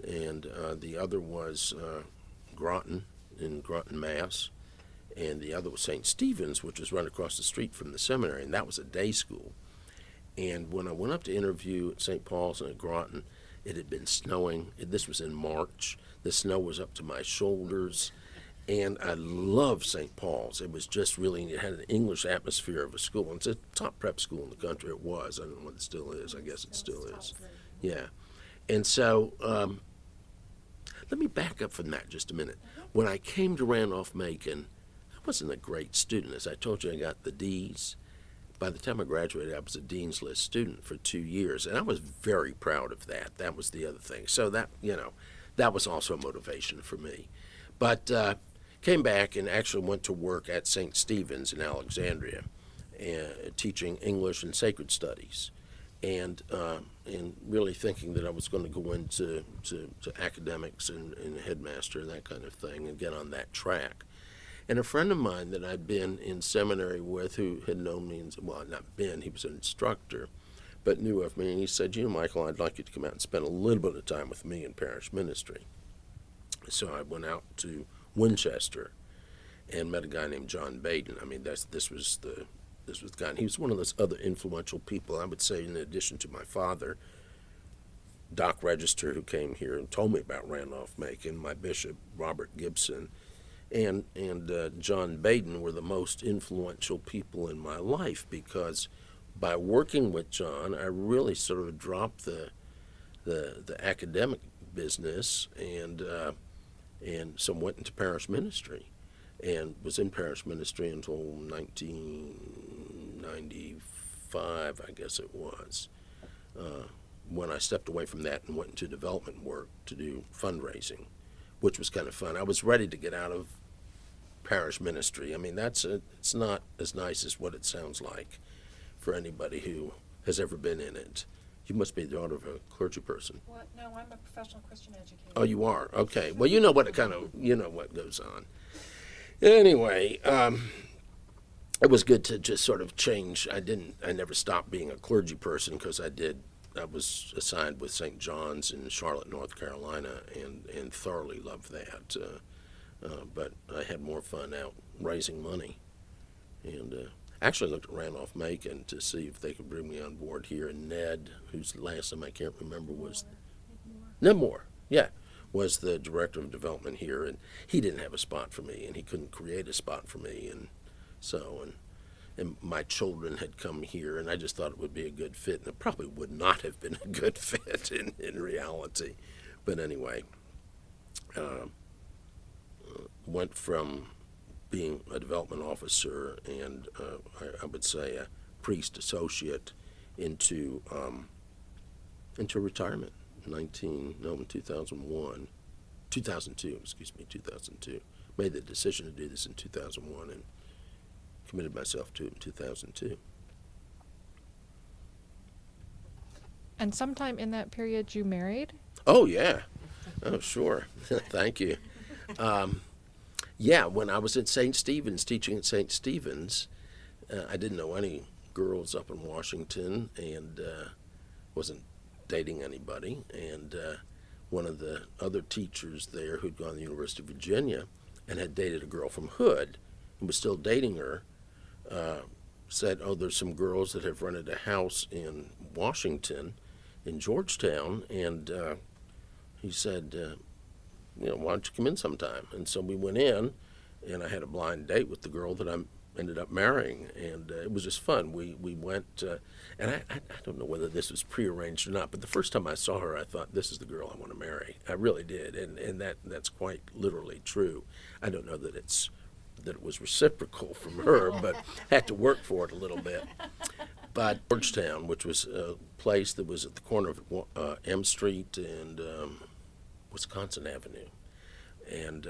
and the other was Groton in Groton, Mass., and the other was St. Stephen's, which was right across the street from the seminary, and that was a day school. And when I went up to interview at St. Paul's and at Groton, it had been snowing. This was in March. The snow was up to my shoulders. And I loved St. Paul's. It was just really, it had an English atmosphere of a school. And it's a top prep school in the country. It was. I don't know what it still is. I guess it still is. Yeah. And so let me back up from that just a minute. When I came to Randolph-Macon, I wasn't a great student. As I told you, I got the D's. By the time I graduated, I was a Dean's List student for 2 years, and I was very proud of that. That was the other thing. So that, that was also a motivation for me. But came back and actually went to work at St. Stephen's in Alexandria, teaching English and sacred studies, and really thinking that I was going to go into academics and headmaster and that kind of thing and get on that track. And a friend of mine that I'd been in seminary with, who had known me, well, not been, he was an instructor, but knew of me, and he said, Michael, I'd like you to come out and spend a little bit of time with me in parish ministry. So I went out to Winchester and met a guy named John Baden. I mean, this was the guy, and he was one of those other influential people, I would say, in addition to my father, Doc Register, who came here and told me about Randolph-Macon, my bishop, Robert Gibson, and John Baden were the most influential people in my life, because by working with John, I really sort of dropped the academic business and so went into parish ministry, and was in parish ministry until 1995, I guess it was, when I stepped away from that and went into development work to do fundraising, which was kind of fun. I was ready to get out of parish ministry. I mean, it's not as nice as what it sounds like for anybody who has ever been in it. You must be the daughter of a clergy person. What? No, I'm a professional Christian educator. Oh, you are? Okay. Well, you know what what goes on. Anyway, it was good to just sort of change. I never stopped being a clergy person, because I was assigned with St. John's in Charlotte, North Carolina, and thoroughly loved that. But I had more fun out raising money. And actually looked at Randolph-Macon to see if they could bring me on board here. And Ned, whose last name I can't remember, was Ned Moore. Yeah, was the director of development here. And he didn't have a spot for me, and he couldn't create a spot for me. And so, and my children had come here, and I just thought it would be a good fit, and it probably would not have been a good fit in reality. But anyway, went from being a development officer and I would say a priest associate into retirement in 2002. Made the decision to do this in 2001 and committed myself to it in 2002. And sometime in that period you married? Oh, yeah. Oh, sure. Thank you. Yeah, when I was at St. Stephen's, teaching at St. Stephen's, I didn't know any girls up in Washington and wasn't dating anybody. And one of the other teachers there who'd gone to the University of Virginia and had dated a girl from Hood and was still dating her, said, oh, there's some girls that have rented a house in Washington, in Georgetown, and he said, why don't you come in sometime? And so we went in, and I had a blind date with the girl that I ended up marrying, and it was just fun. We went, and I don't know whether this was prearranged or not, but the first time I saw her, I thought, this is the girl I want to marry. I really did, and that's quite literally true. I don't know that it was reciprocal from her, but had to work for it a little bit. But Georgetown, which was a place that was at the corner of M Street and Wisconsin Avenue, and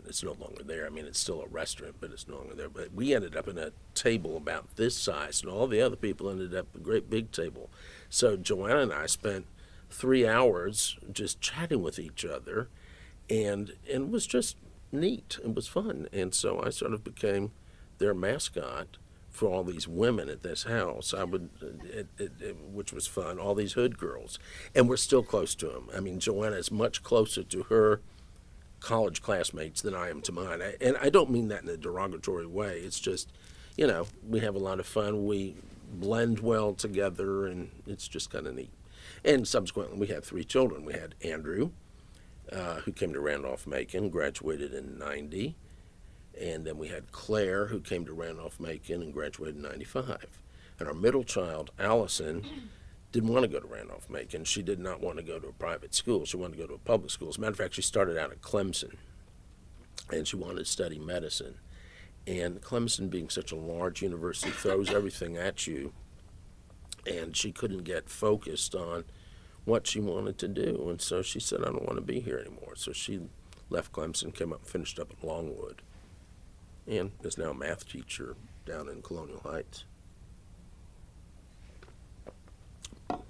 it's no longer there. I mean, it's still a restaurant, but it's no longer there. But we ended up in a table about this size, and all the other people ended up a great big table. So Joanna and I spent 3 hours just chatting with each other, and it was just neat. It was fun. And so I sort of became their mascot for all these women at this house. I would, which was fun, all these hood girls. And we're still close to them. I mean, Joanna is much closer to her college classmates than I am to mine. And I don't mean that in a derogatory way. It's just, we have a lot of fun. We blend well together, and it's just kind of neat. And subsequently, we had 3 children. We had Andrew, who came to Randolph-Macon, graduated in 90. And then we had Claire, who came to Randolph-Macon and graduated in 95. And our middle child, Allison, didn't want to go to Randolph-Macon. She did not want to go to a private school. She wanted to go to a public school. As a matter of fact, she started out at Clemson, and she wanted to study medicine. And Clemson, being such a large university, throws everything at you, and she couldn't get focused on what she wanted to do. And so she said, I don't want to be here anymore. So she left Clemson, came up and finished up at Longwood, and is now a math teacher down in Colonial Heights.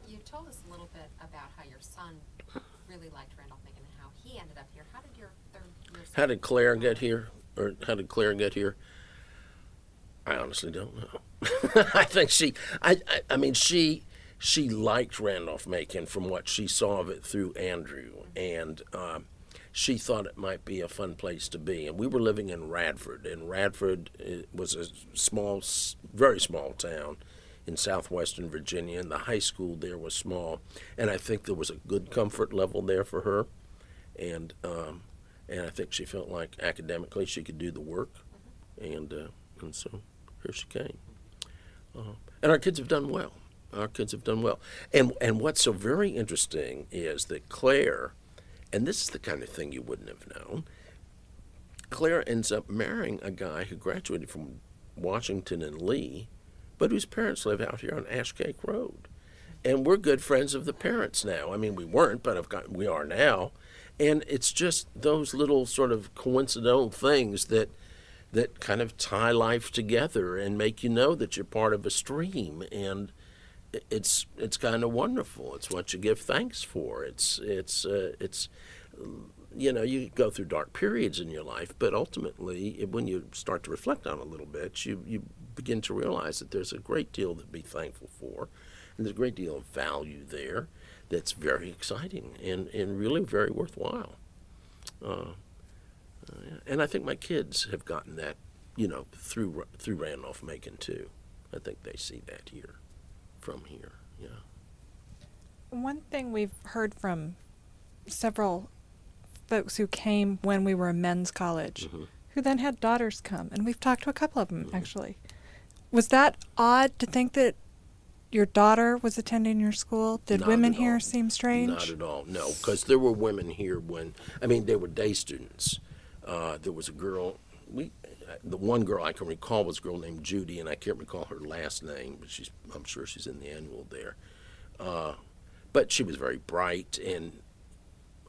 You told us a little bit about how your son really liked Randolph-Macon and how he ended up here. How did your son How did Claire get here? Or how did Claire get here? I honestly don't know. I think I mean, she liked Randolph-Macon from what she saw of it through Andrew, and she thought it might be a fun place to be. And we were living in Radford, and Radford was a small, very small town in southwestern Virginia, and the high school there was small, and I think there was a good comfort level there for her, and I think she felt like academically she could do the work, and so here she came. And our kids have done well. Our kids have done well. And what's so very interesting is that Claire, and this is the kind of thing you wouldn't have known, Claire ends up marrying a guy who graduated from Washington and Lee, but whose parents live out here on Ash Cake Road. And we're good friends of the parents now. I mean, we weren't, but we are now. And it's just those little sort of coincidental things that kind of tie life together and make you know that you're part of a stream. And it's kind of wonderful. It's what you give thanks for. It's you go through dark periods in your life, but ultimately, when you start to reflect on it a little bit, you begin to realize that there's a great deal to be thankful for, and there's a great deal of value there that's very exciting and really very worthwhile. And I think my kids have gotten that, through Randolph-Macon too. I think they see that from here. Yeah. One thing we've heard from several folks who came when we were a men's college, Mm-hmm. who then had daughters come, and we've talked to a couple of them, actually. Was that odd to think that your daughter was attending your school? Did Not women at all. here seem strange? Not at all, no, because there were women here they were day students. There was a girl, the one girl I can recall was a girl named Judy, and I can't recall her last name, but I'm sure she's in the annual there. But she was very bright and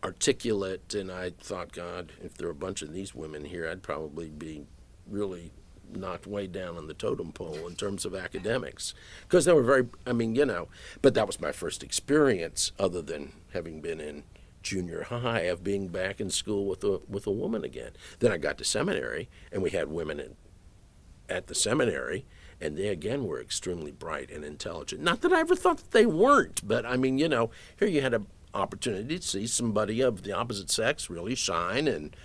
articulate, and I thought, God, if there were a bunch of these women here, I'd probably be really knocked way down on the totem pole in terms of academics, because they were very, but that was my first experience, other than having been in junior high, of being back in school with a woman again. Then I got to seminary, and we had women at the seminary, and they again were extremely bright and intelligent. Not that I ever thought that they weren't, but here you had an opportunity to see somebody of the opposite sex really shine and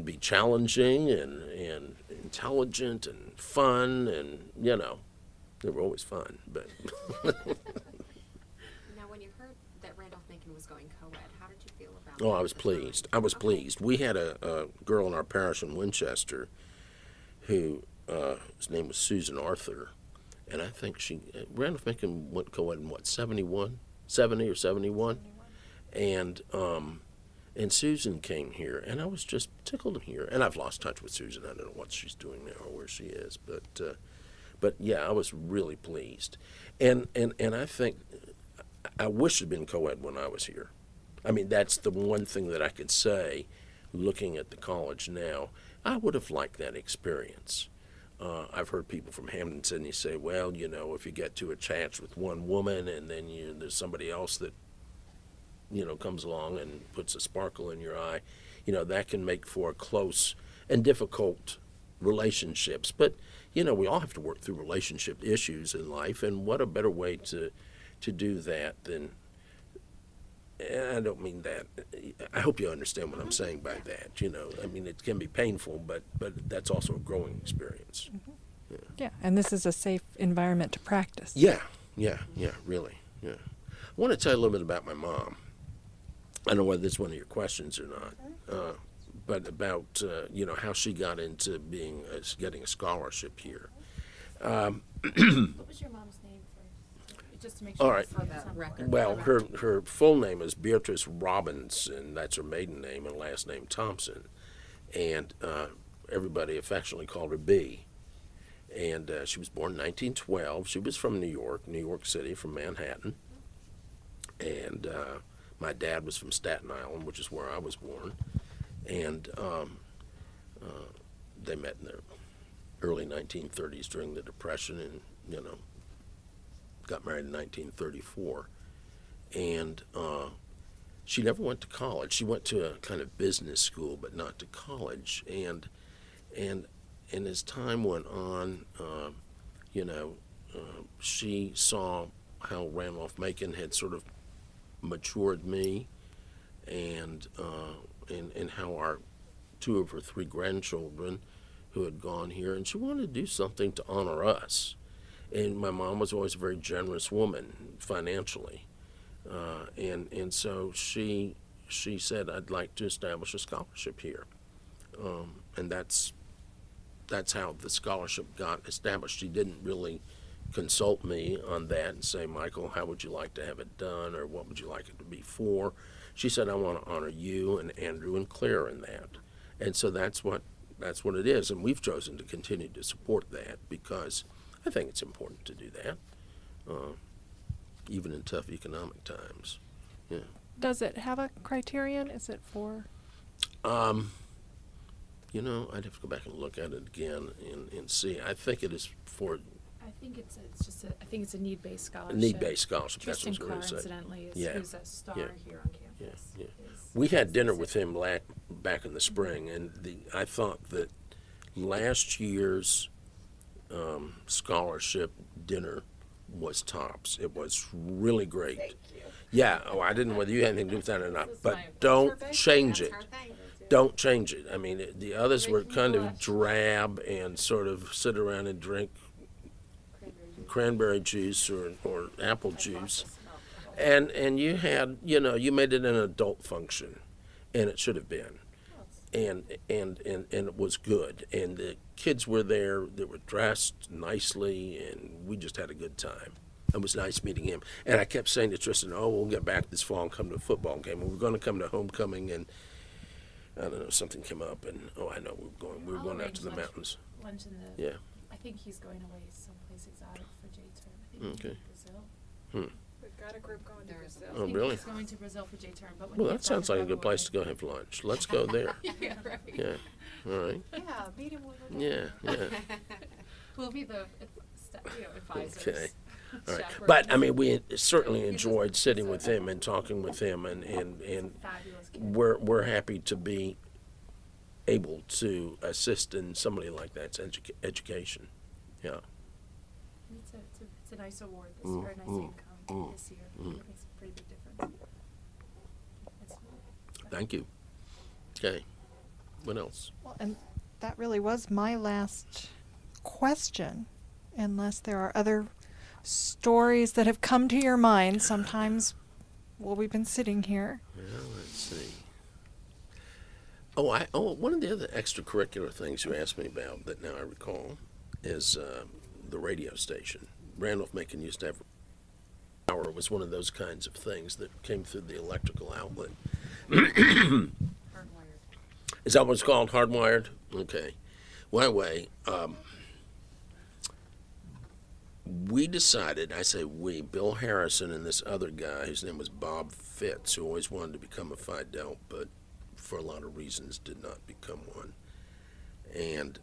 be challenging and intelligent and fun, and They were always fun, but Now, when you heard that Randolph-Macon was going co-ed, how did you feel about oh, that I was at the time? pleased. I was Okay. pleased. We had a girl in our parish in Winchester who, his name was Susan Arthur, and I think Randolph-Macon went co-ed in what, 70 or 71? And Susan came here, and I was just tickled to hear. And I've lost touch with Susan. I don't know what she's doing now or where she is, but yeah, I was really pleased. And I think I wish it had been co-ed when I was here. I mean, that's the one thing that I could say, looking at the college now. I would have liked that experience. I've heard people from Hampton, Sydney say, well, you know, if you get too attached with one woman and then there's somebody else that, you know, comes along and puts a sparkle in your eye, you know, that can make for close and difficult relationships. But, you know, we all have to work through relationship issues in life, and what a better way to do that than, and I don't mean that, I hope you understand what I'm saying by that, you know. I mean, it can be painful, but that's also a growing experience. Yeah, and this is a safe environment to practice. Yeah, really, yeah. I want to tell you a little bit about my mom. I don't know whether this is one of your questions or not, but about you know, how she got into getting a scholarship here. What was your mom's name first? Just to make sure. All right. it's For the on record. Well, her full name is Beatrice Robinson. That's her maiden name, and last name Thompson. And everybody affectionately called her B. And she was born in 1912. She was from New York City, from Manhattan. And my dad was from Staten Island, which is where I was born. And they met in the early 1930s during the Depression, and, you know, got married in 1934. And she never went to college. She went to a kind of business school, but not to college. And as time went on, you know, she saw how Randolph-Macon had sort of matured me, and how our two of her three grandchildren who had gone here, and she wanted to do something to honor us. And my mom was always a very generous woman financially, and so she said, I'd like to establish a scholarship here, and that's how the scholarship got established. She didn't really consult me on that and say, Michael, how would you like to have it done, or what would you like it to be for? She said, I want to honor you and Andrew and Claire in that. And so that's what it is, and we've chosen to continue to support that because I think it's important to do that, even in tough economic times. Yeah. Does it have a criterion? Is it for? You know, I'd have to go back and look at it again and see. I think it is for I think it's a need-based scholarship. need-based scholarship. That's Tristan what I was Carr, going to say. incidentally, Yeah. who's a star Yeah. here on campus. Yeah. is- We had dinner with him back in the spring, and I thought that last year's scholarship dinner was tops. It was really great. Thank you. Yeah. Oh, I didn't know whether you had anything to do with that or not, This is but my- don't that's change That's it. her thing. Don't change it. I mean, the others were Making me kind of blush. drab and sort of sit around and drink cranberry juice or apple juice. And you had, you know, you made it an adult function, and it should have been. And it was good. And the kids were there, they were dressed nicely, and we just had a good time. It was nice meeting him. And I kept saying to Tristan, oh, we'll get back this fall and come to a football game. And we're going to come to homecoming, and I don't know, something came up, and I know we were I'll going out arrange to the lunch- mountains. Lunch in the. Yeah. I think he's going away someplace exotic for J term. I think Okay. Brazil. We've got a group going to There's- Brazil. Oh, I think really? he's going to Brazil for J term, but when Well, he that gets back sounds in like a good place to February- go have lunch. Let's go there. Yeah, right. Yeah. All right. Yeah, meet him when we're Yeah. done. Yeah. We'll be the advisors. Okay. All right. chaperones. But I mean, we certainly enjoyed sitting with him and talking with him, and Fabulous kid. we're happy to be able to assist in somebody like that's education. Yeah. It's a nice award this year, a nice income this year. It makes a pretty big difference. It's- Thank you. Okay. What else? Well, and that really was my last question. unless there are other stories that have come to your mind sometimes while we've been sitting here. Well, let's see. One of the other extracurricular things you asked me about that now I recall is the radio station. Randolph-Macon used to have power. It was one of those kinds of things that came through the electrical outlet. Hardwired. Is that what it's called? Hardwired? Okay. Well, anyway, we decided, I say we, Bill Harrison and this other guy, his name was Bob Fitz, who always wanted to become a Fidel, but for a lot of reasons did not become one. And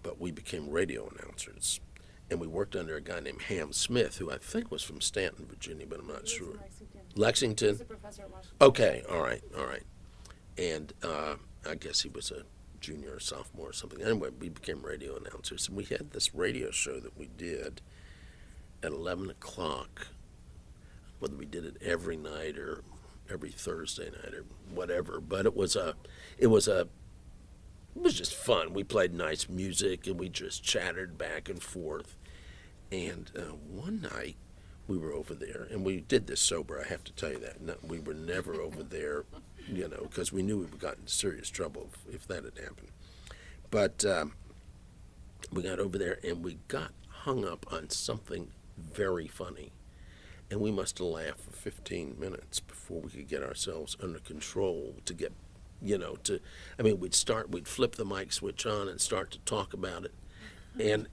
but we became radio announcers. And we worked under a guy named Ham Smith, who I think was from Stanton, Virginia, but I'm not He lives in sure. Lexington. Lexington? He's a professor at Washington. Okay, all right. And I guess he was a junior or sophomore or something. Anyway, we became radio announcers, and we had this radio show that we did at 11 o'clock, whether we did it every night or every Thursday night or whatever, but it was just fun. We played nice music, and we just chattered back and forth. And one night, we were over there, and we did this sober, I have to tell you that. No, we were never over there, because we knew we would got into serious trouble if that had happened. But we got over there, and we got hung up on something very funny. And we must have laughed for 15 minutes before we could get ourselves under control to get, we'd flip the mic switch on and start to talk about it.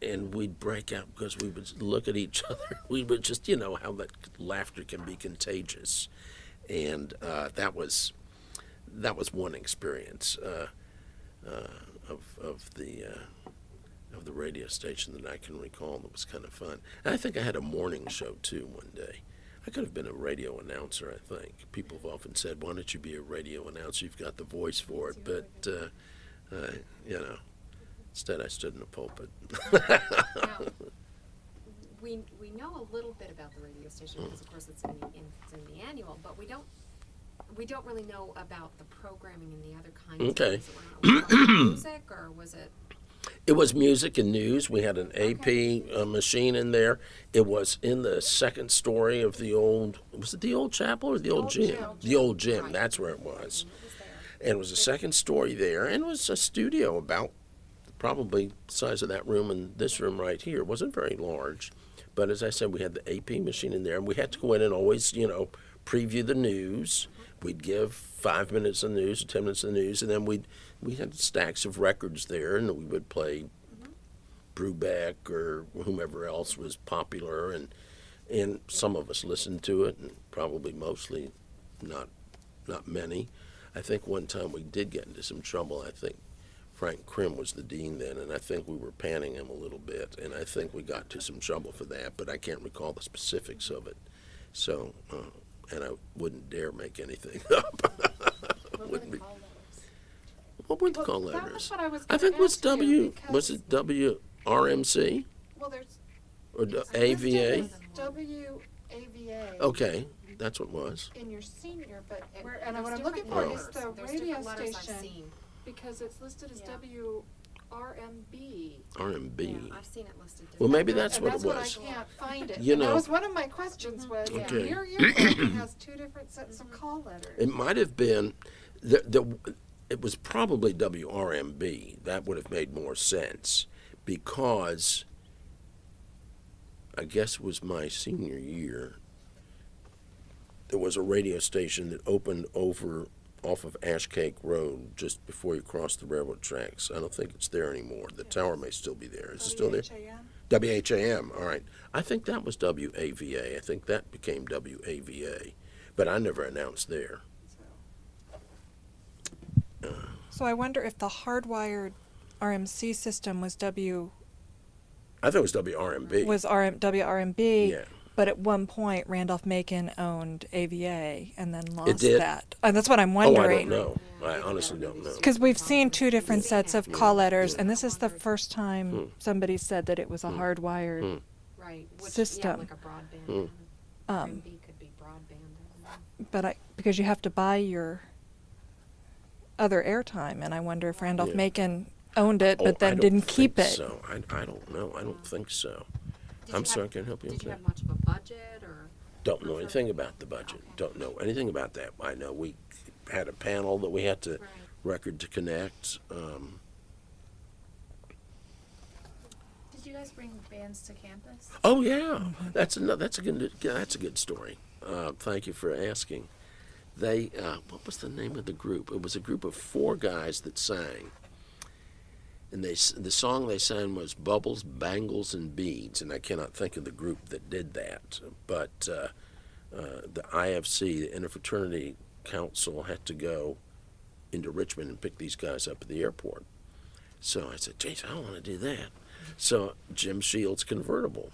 And we'd break out because we would look at each other. We would just, how that laughter can be contagious. And that was one experience of the radio station that I can recall that was kind of fun. And I think I had a morning show too one day. I could have been a radio announcer, I think. People have often said, why don't you be a radio announcer? You've got the voice for it. But, instead I stood in the pulpit. Now, we know a little bit about the radio station because, of course, it's in the annual, but we don't really know about the programming and the other kinds of Okay. things that were on. Was it music, or was it? It was music and news. We had an AP machine in there. It was in the second story of the old, was it the old chapel or the old gym? The old gym, Right. that's where it was. It was there. And it was a second story there, and it was a studio about probably the size of that room and this room right here. It wasn't very large. But as I said, we had the AP machine in there, and we had to go in and always, preview the news. We'd give 5 minutes of news, 10 minutes of news, and then we had stacks of records there, and we would play Brubeck or whomever else was popular, and some of us listened to it, and probably mostly not many. I think one time we did get into some trouble. I think Frank Krim was the dean then, and I think we were panning him a little bit, and I think we got to some trouble for that, but I can't recall the specifics of it. So, and I wouldn't dare make anything up. What were the call letters? What were the call That was letters? what I was I gonna think it was ask you, was it WRMC Well, there's or it's AVA? listed as WAVA. Okay, that's what it was. In your senior, but And what there's I'm different looking for is letters. the There's radio different letters I've station seen. because it's listed as Yeah. WRMB. RMB. Yeah, I've seen it listed. Well, maybe differently. that's And what that's it what was. I can't find it. You And that know- was one of my questions was, Okay. your yearbook has two different sets of call letters. It might have been it was probably WRMB. That would have made more sense because I guess it was my senior year. There was a radio station that opened off of Ashcake Road just before you cross the railroad tracks. I don't think it's there anymore. The tower may still be there. Is it still there? WHAM, all right. I think that was WAVA. I think that became WAVA. But I never announced there. So I wonder if the hardwired RMC system was I thought it was WRMB. WRMB, Yeah. but at one point Randolph-Macon owned AVA and then lost did? that. And that's what I'm Oh, I wondering. don't know. Yeah, I honestly don't know. Because we've seen two different sets of call letters, Yeah. and this is the first time somebody said that it was a hardwired. Right. Which, system. Yeah, like a broadband. Um, RMB could be broadband. But because you have to buy your other airtime, and I wonder if Randolph-Macon owned it, Oh, but I then don't didn't keep think it. So I don't know. I don't think so. Did I'm you sorry, have- I can't help you with Did you that. have much of a budget or? Don't know anything about the budget. Okay. Don't know anything about that. I know we had a panel that we had to Right. record to connect. Did you guys bring bands to campus? Oh yeah, that's a good story. Thank you for asking. They what was the name of the group? It was a group of 4 guys that sang, and the song they sang was "Bubbles, Bangles, and Beads," and I cannot think of the group that did that. But the IFC, the Interfraternity Council, had to go into Richmond and pick these guys up at the airport. So I said, "Geez, I don't want to do that." So Jim Shields convertible,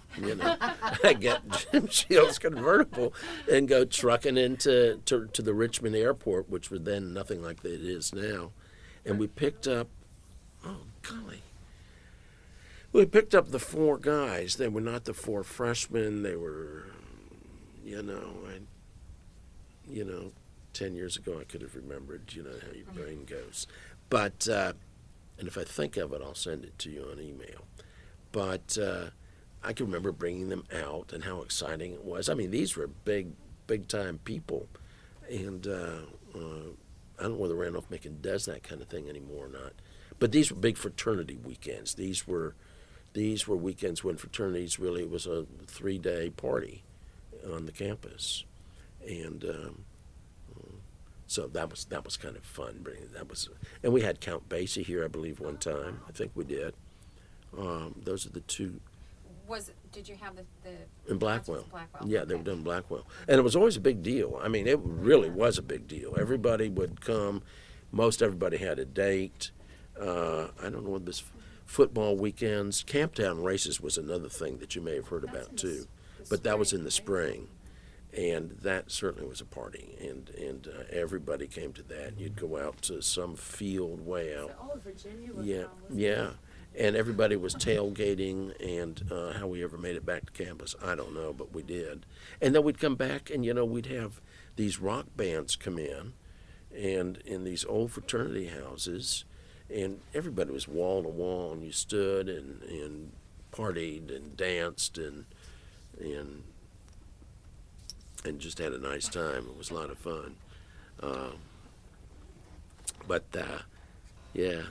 I get Jim Shields convertible and go trucking into to the Richmond airport, which was then nothing like it is now, and we picked up, oh golly, we picked up the 4 guys. They were not the 4 freshmen. They were, 10 years ago I could have remembered, how your brain goes, but. And if I think of it, I'll send it to you on email. But I can remember bringing them out and how exciting it was. I mean, these were big-time people. And I don't know whether Randolph-Macon does that kind of thing anymore or not. But these were big fraternity weekends. These were weekends when fraternities really was a 3-day party on the campus. And so that was kind of fun. And we had Count Basie here, I believe, one time. I think we did. Those are the 2 Did you have the in Blackwell. concerts in Blackwell? Yeah, they were Okay. done in Blackwell, and it was always a big deal. I mean, it really was a big deal. Everybody would come. Most everybody had a date. I don't know what this football weekends, Camptown races was another thing that you may have heard about too, but that was in the spring. And that certainly was a party, and everybody came to that. You'd go out to some field way out. All of Virginia was Yeah, on, wasn't yeah. it? And everybody was tailgating, and how we ever made it back to campus, I don't know, but we did. And then we'd come back, and we'd have these rock bands come in, and in these old fraternity houses, and everybody was wall to wall, and you stood and partied and danced and just had a nice time. It was a lot of fun. Yeah, I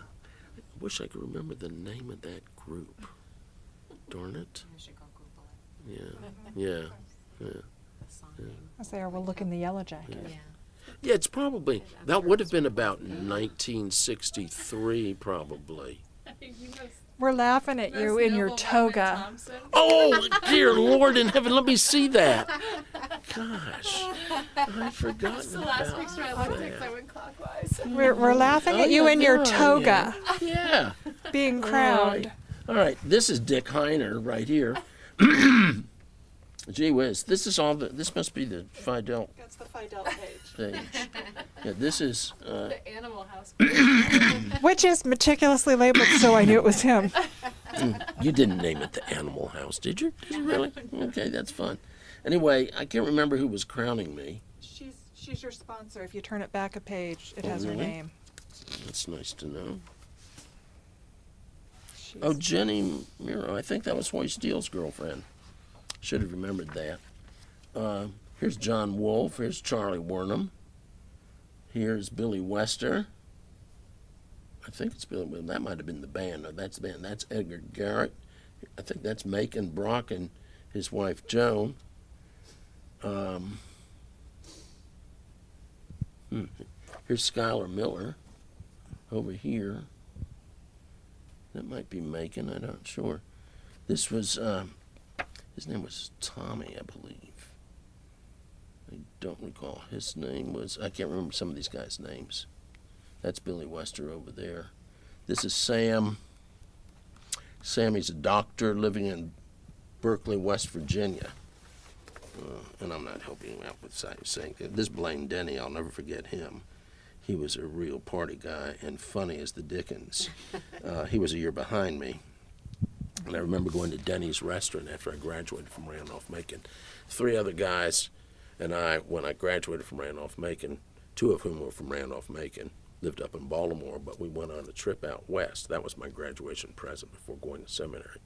wish I could remember the name of that group. Darn it. I should go Google it. Yeah. The song name. I say, or we'll look in the Yellow Jacket. Yeah. Yeah, it's probably, that would have been about 1963, probably. You know, We're laughing at you in your most notable toga. moment, Thompson. Oh, dear Lord in heaven, let me see that. Gosh, I'd forgotten That's the last about picture I looked at 'cause I that. went clockwise. We're laughing at you in your toga, Yeah. being All crowned. right. All right, this is Dick Heiner right here. Gee whiz, this must be the Fidel That's the Fidel page. page. Yeah, this is, The Animal House. Which is meticulously labeled, so I knew it was him. you didn't name it the Animal House, did you? Did you really? Okay, that's fun. Anyway, I can't remember who was crowning me. She's your sponsor. If you turn it back a page, it has her really? name. That's nice to know. She's- Oh, Jenny Miro. I think that was Hoy Steele's girlfriend. Should have remembered that. Here's John Wolfe. Here's Charlie Wernham. Here's Billy Wester. I think it's Billy. Well, that might have been the band. No, that's the band. That's Edgar Garrett. I think that's Macon Brock and his wife Joan. Here's Skylar Miller over here. That might be Macon. I'm not sure. This was, his name was Tommy, I believe. I don't recall. His name was, I can't remember some of these guys' names. That's Billy Wester over there. This is Sam. Sammy's a doctor living in Berkeley, West Virginia. And I'm not helping him out with saying this Blaine Denny, I'll never forget him. He was a real party guy and funny as the dickens. He was a year behind me. And I remember going to Denny's restaurant after I graduated from Randolph-Macon. 3 other guys and I, when I graduated from Randolph-Macon, 2 of whom were from Randolph-Macon, lived up in Baltimore, but we went on a trip out west. That was my graduation present before going to seminary.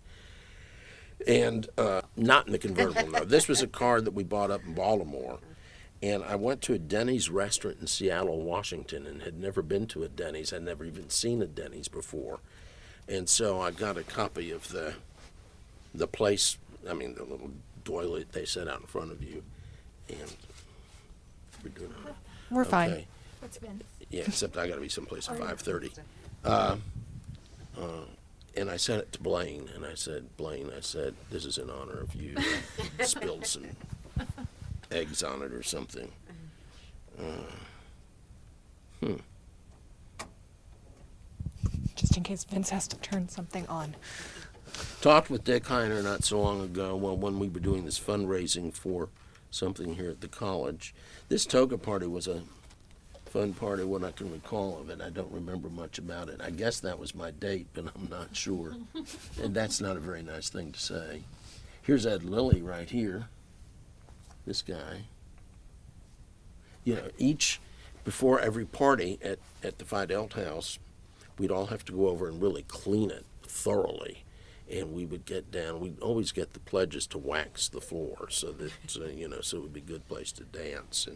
And not in the convertible, no. This was a car that we bought up in Baltimore. And I went to a Denny's restaurant in Seattle, Washington, and had never been to a Denny's. I'd never even seen a Denny's before. And so I got a copy of the place, I mean, the little doily they set out in front of you. And we're doing it. We're fine. Okay. What's Vince? Yeah, except I got to be someplace at 5:30. And I sent it to Blaine, and I said, Blaine, I said, this is in honor of you. I spilled some eggs on it or something. Just in case Vince has to turn something on. Talked with Dick Heiner not so long ago, when we were doing this fundraising for something here at the college. This toga party was a fun party, what I can recall of it. I don't remember much about it. I guess that was my date, but I'm not sure. And that's not a very nice thing to say. Here's Ed Lilly right here. This guy. You know, before every party at the Fidel house, we'd all have to go over and really clean it thoroughly. And we would get down, we'd always get the pledges to wax the floor so that, so it would be a good place to dance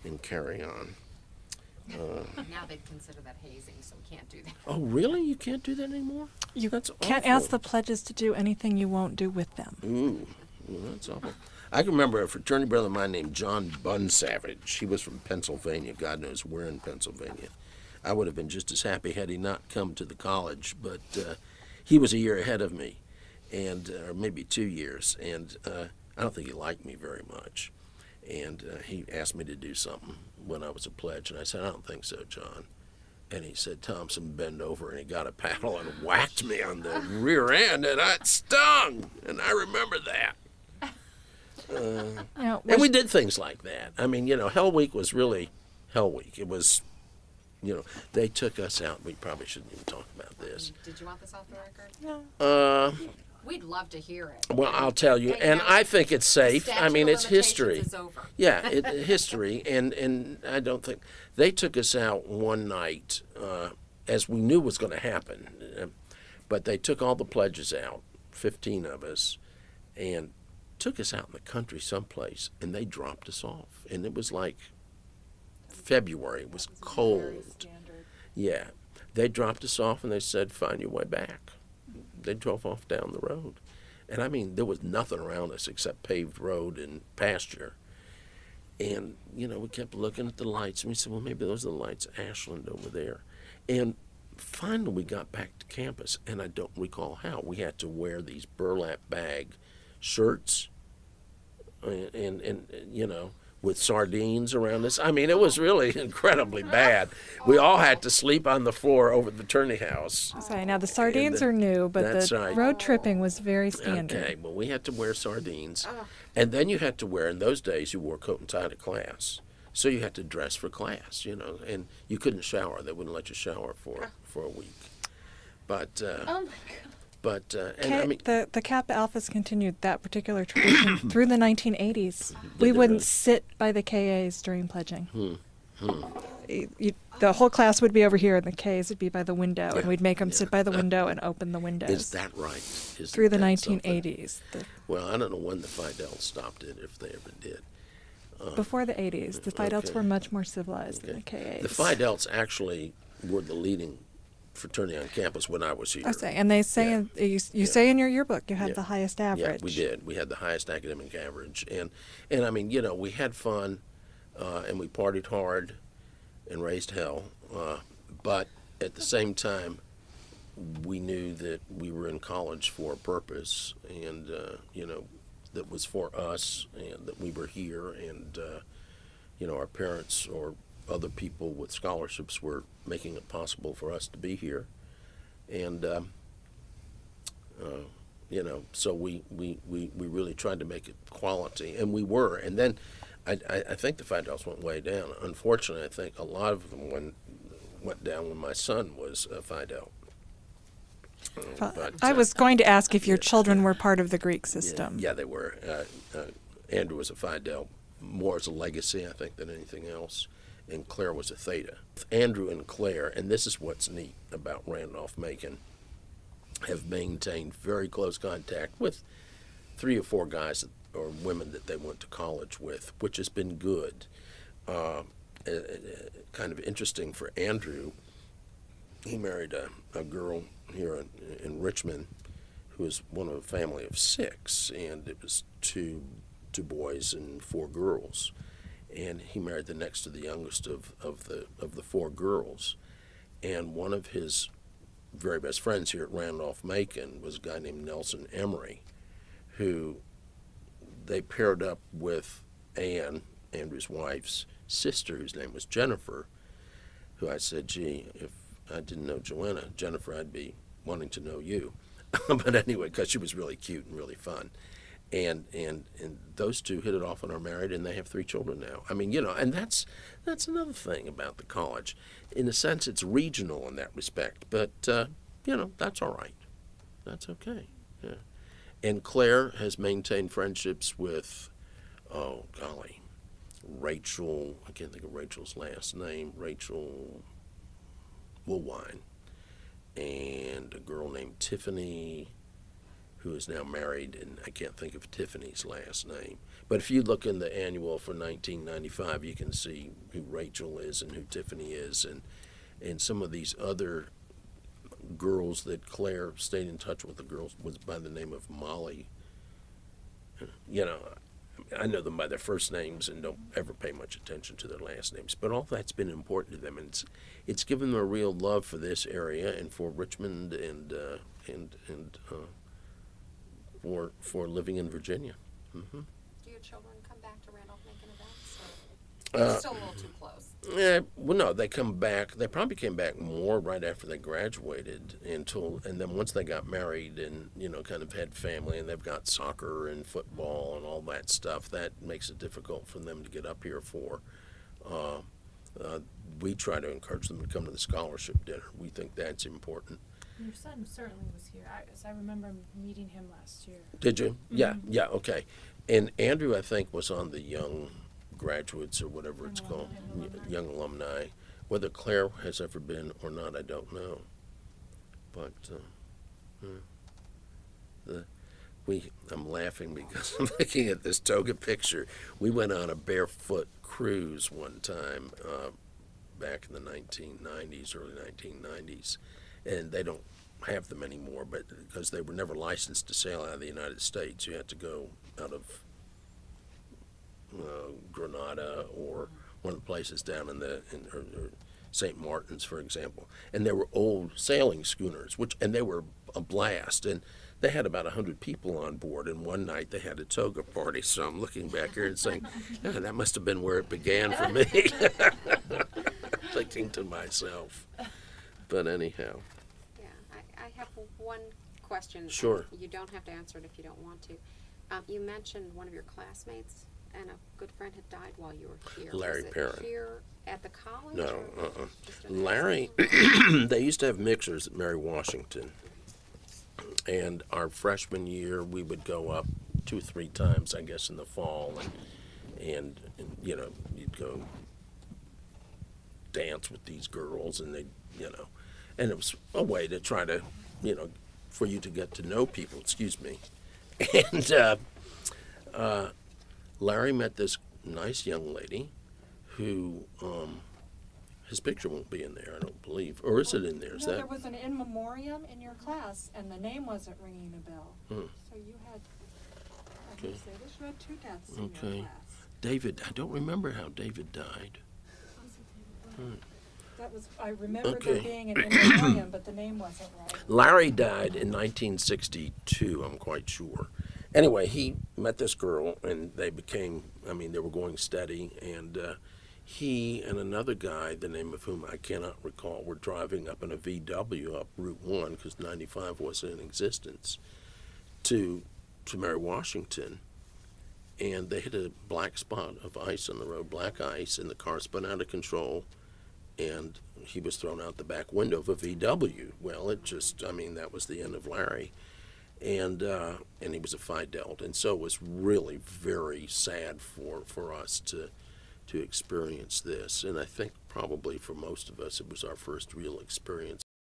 and carry on. Now they'd consider that hazing, so we can't do that. Oh, really? You can't do that anymore? That's Can't awful. ask the pledges to do anything you won't do with them. Ooh, well, that's awful. I can remember a fraternity brother of mine named John Bunsavage. He was from Pennsylvania. God knows where in Pennsylvania. I would have been just as happy had he not come to the college, but he was a year ahead of me, and or maybe 2 years, and I don't think he liked me very much. And he asked me to do something when I was a pledge, and I said, I don't think so, John. And he said, Thompson, bend over, and he got a paddle and whacked me on the rear end, and it stung, and I remember that. And we did things like that. I mean, Hell Week was really Hell Week. It was, they took us out. We probably shouldn't even talk about this. Did you want this off the record? No. We'd love to hear it. Well, I'll tell you, and I think it's safe. Statute I mean, of it's history. limitations is over. Yeah, history, and I don't think they took us out one night, as we knew was going to happen, but they took all the pledges out, 15 of us, and took us out in the country someplace, and they dropped us off, and it was like February. It was cold. Yeah, they dropped us off, and they said, "Find your way back." They drove off down the road. And I mean, there was nothing around us except paved road and pasture. And, we kept looking at the lights, and we said, well, maybe those are the lights of Ashland over there. And finally we got back to campus, and I don't recall how. We had to wear these burlap bag shirts and with sardines around us. I mean, it was really incredibly bad. We all had to sleep on the floor over at the fraternity house. Sorry, now the sardines are new, but That's the right. road tripping was very standard. Okay, well, we had to wear sardines. And then you had to wear, in those days, you wore coat and tie to class. So you had to dress for class, and you couldn't shower. They wouldn't let you shower for a week. But, Oh my God. and I mean, the Kappa Alphas continued that particular tradition through the 1980s. We did wouldn't really? sit by the KAs during pledging. The whole class would be over here, and the Ks would be by the window, and we'd make them sit by the window and open the windows. is that right? Isn't through the that something? 1980s? Well, I don't know when the Fidels stopped it, if they ever did. Before the 80s, the Fidels Okay. were much more civilized than the KAs. The Fidels actually were the leading fraternity on campus when I was here. I say, and they say Yeah. you say in your yearbook you had Yeah. the highest average. Yeah, we did. We had the highest academic average, and I mean, we had fun, and we partied hard, and raised hell. But at the same time, we knew that we were in college for a purpose, and that was for us, and that we were here, and our parents or other people with scholarships were making it possible for us to be here, and so we really tried to make it quality, and we were. And then I think the Fidels went way down. Unfortunately, I think a lot of them went down when my son was a Fidel. But, I was going to ask if your children were part of the Greek system. Yeah, they were. Andrew was a Fidel, more as a legacy, I think, than anything else. and Claire was a Theta. Andrew and Claire, and this is what's neat about Randolph-Macon, have maintained very close contact with 3 or 4 guys or women that they went to college with, which has been good. Kind of interesting for Andrew, he married a girl here in Richmond who was one of a family of 6, and it was two boys and 4 girls. And he married the next to the youngest of the 4 girls. And one of his very best friends here at Randolph-Macon was a guy named Nelson Emery, who they paired up with Anne, Andrew's wife's sister, whose name was Jennifer, who I said, gee, if I didn't know Joanna, Jennifer, I'd be wanting to know you. But anyway, because she was really cute and really fun. And those 2 hit it off and are married, and they have 3 children now. I mean, and that's another thing about the college. In a sense, it's regional in that respect, but, that's all right. That's okay, yeah. And Claire has maintained friendships with, oh, golly, Rachel, I can't think of Rachel's last name, Rachel Woolwine, and a girl named Tiffany, who is now married, and I can't think of Tiffany's last name. But if you look in the annual for 1995, you can see who Rachel is and who Tiffany is, and some of these other girls that Claire stayed in touch with. The girls was by the name of Molly. I know them by their first names and don't ever pay much attention to their last names. But all that's been important to them, and it's given them a real love for this area and for Richmond and for living in Virginia. Mm-hmm. Do your children come back to Randolph-Macon events? Or it's still a little too close. Well, no, they come back. They probably came back more right after they graduated, and then once they got married and kind of had family, and they've got soccer and football and all that stuff. That makes it difficult for them to get up here for. We try to encourage them to come to the scholarship dinner. We think that's important. Your son certainly was here. I remember meeting him last year. Did you? Mm-hmm. Yeah, okay. And Andrew, I think, was on the Young Graduates or whatever it's called, Young Alumni. Whether Claire has ever been or not, I don't know. But I'm laughing because I'm looking at this toga picture. We went on a barefoot cruise one time back in the 1990s, early 1990s. And they don't have them anymore, but because they were never licensed to sail out of the United States, you had to go out of Grenada or one of the places down or St. Martin's, for example. And they were old sailing schooners, and they were a blast. And they had about 100 people on board, and one night they had a toga party. So I'm looking back here and saying, yeah, that must have been where it began for me. Thinking to myself. But anyhow. Yeah, I have one question. Sure. You don't have to answer it if you don't want to. You mentioned one of your classmates and a good friend had died while you were here. Larry Was it Perrin. Here at the college? No, or just in Larry, they used to have mixers at Mary Washington. And our freshman year, we would go up 2 or 3 times, I guess, in the fall. And you'd go dance with these girls, and and it was a way to try to, for you to get to know people, excuse me. And Larry met this nice young lady who, his picture won't be in there, I don't believe. Or is it in there? Is No, that? there was an in memoriam in your class, and the name wasn't ringing a bell. Hmm. So you had, Okay. you had 2 deaths in Okay. your class. David, I don't remember how David died. That was, I remember Okay. there being an in memoriam, but the name wasn't right. Larry died in 1962, I'm quite sure. Anyway, he met this girl, and they were going steady, and he and another guy, the name of whom I cannot recall, were driving up in a VW up Route 1, because 95 wasn't in existence, to Mary Washington, and they hit a black spot of ice on the road, black ice, and the car spun out of control, and he was thrown out the back window of a VW. Well, that was the end of Larry. And he was a Phi Delta, and so it was really very sad for us to to experience this. And I think probably for most of us, it was our first real experience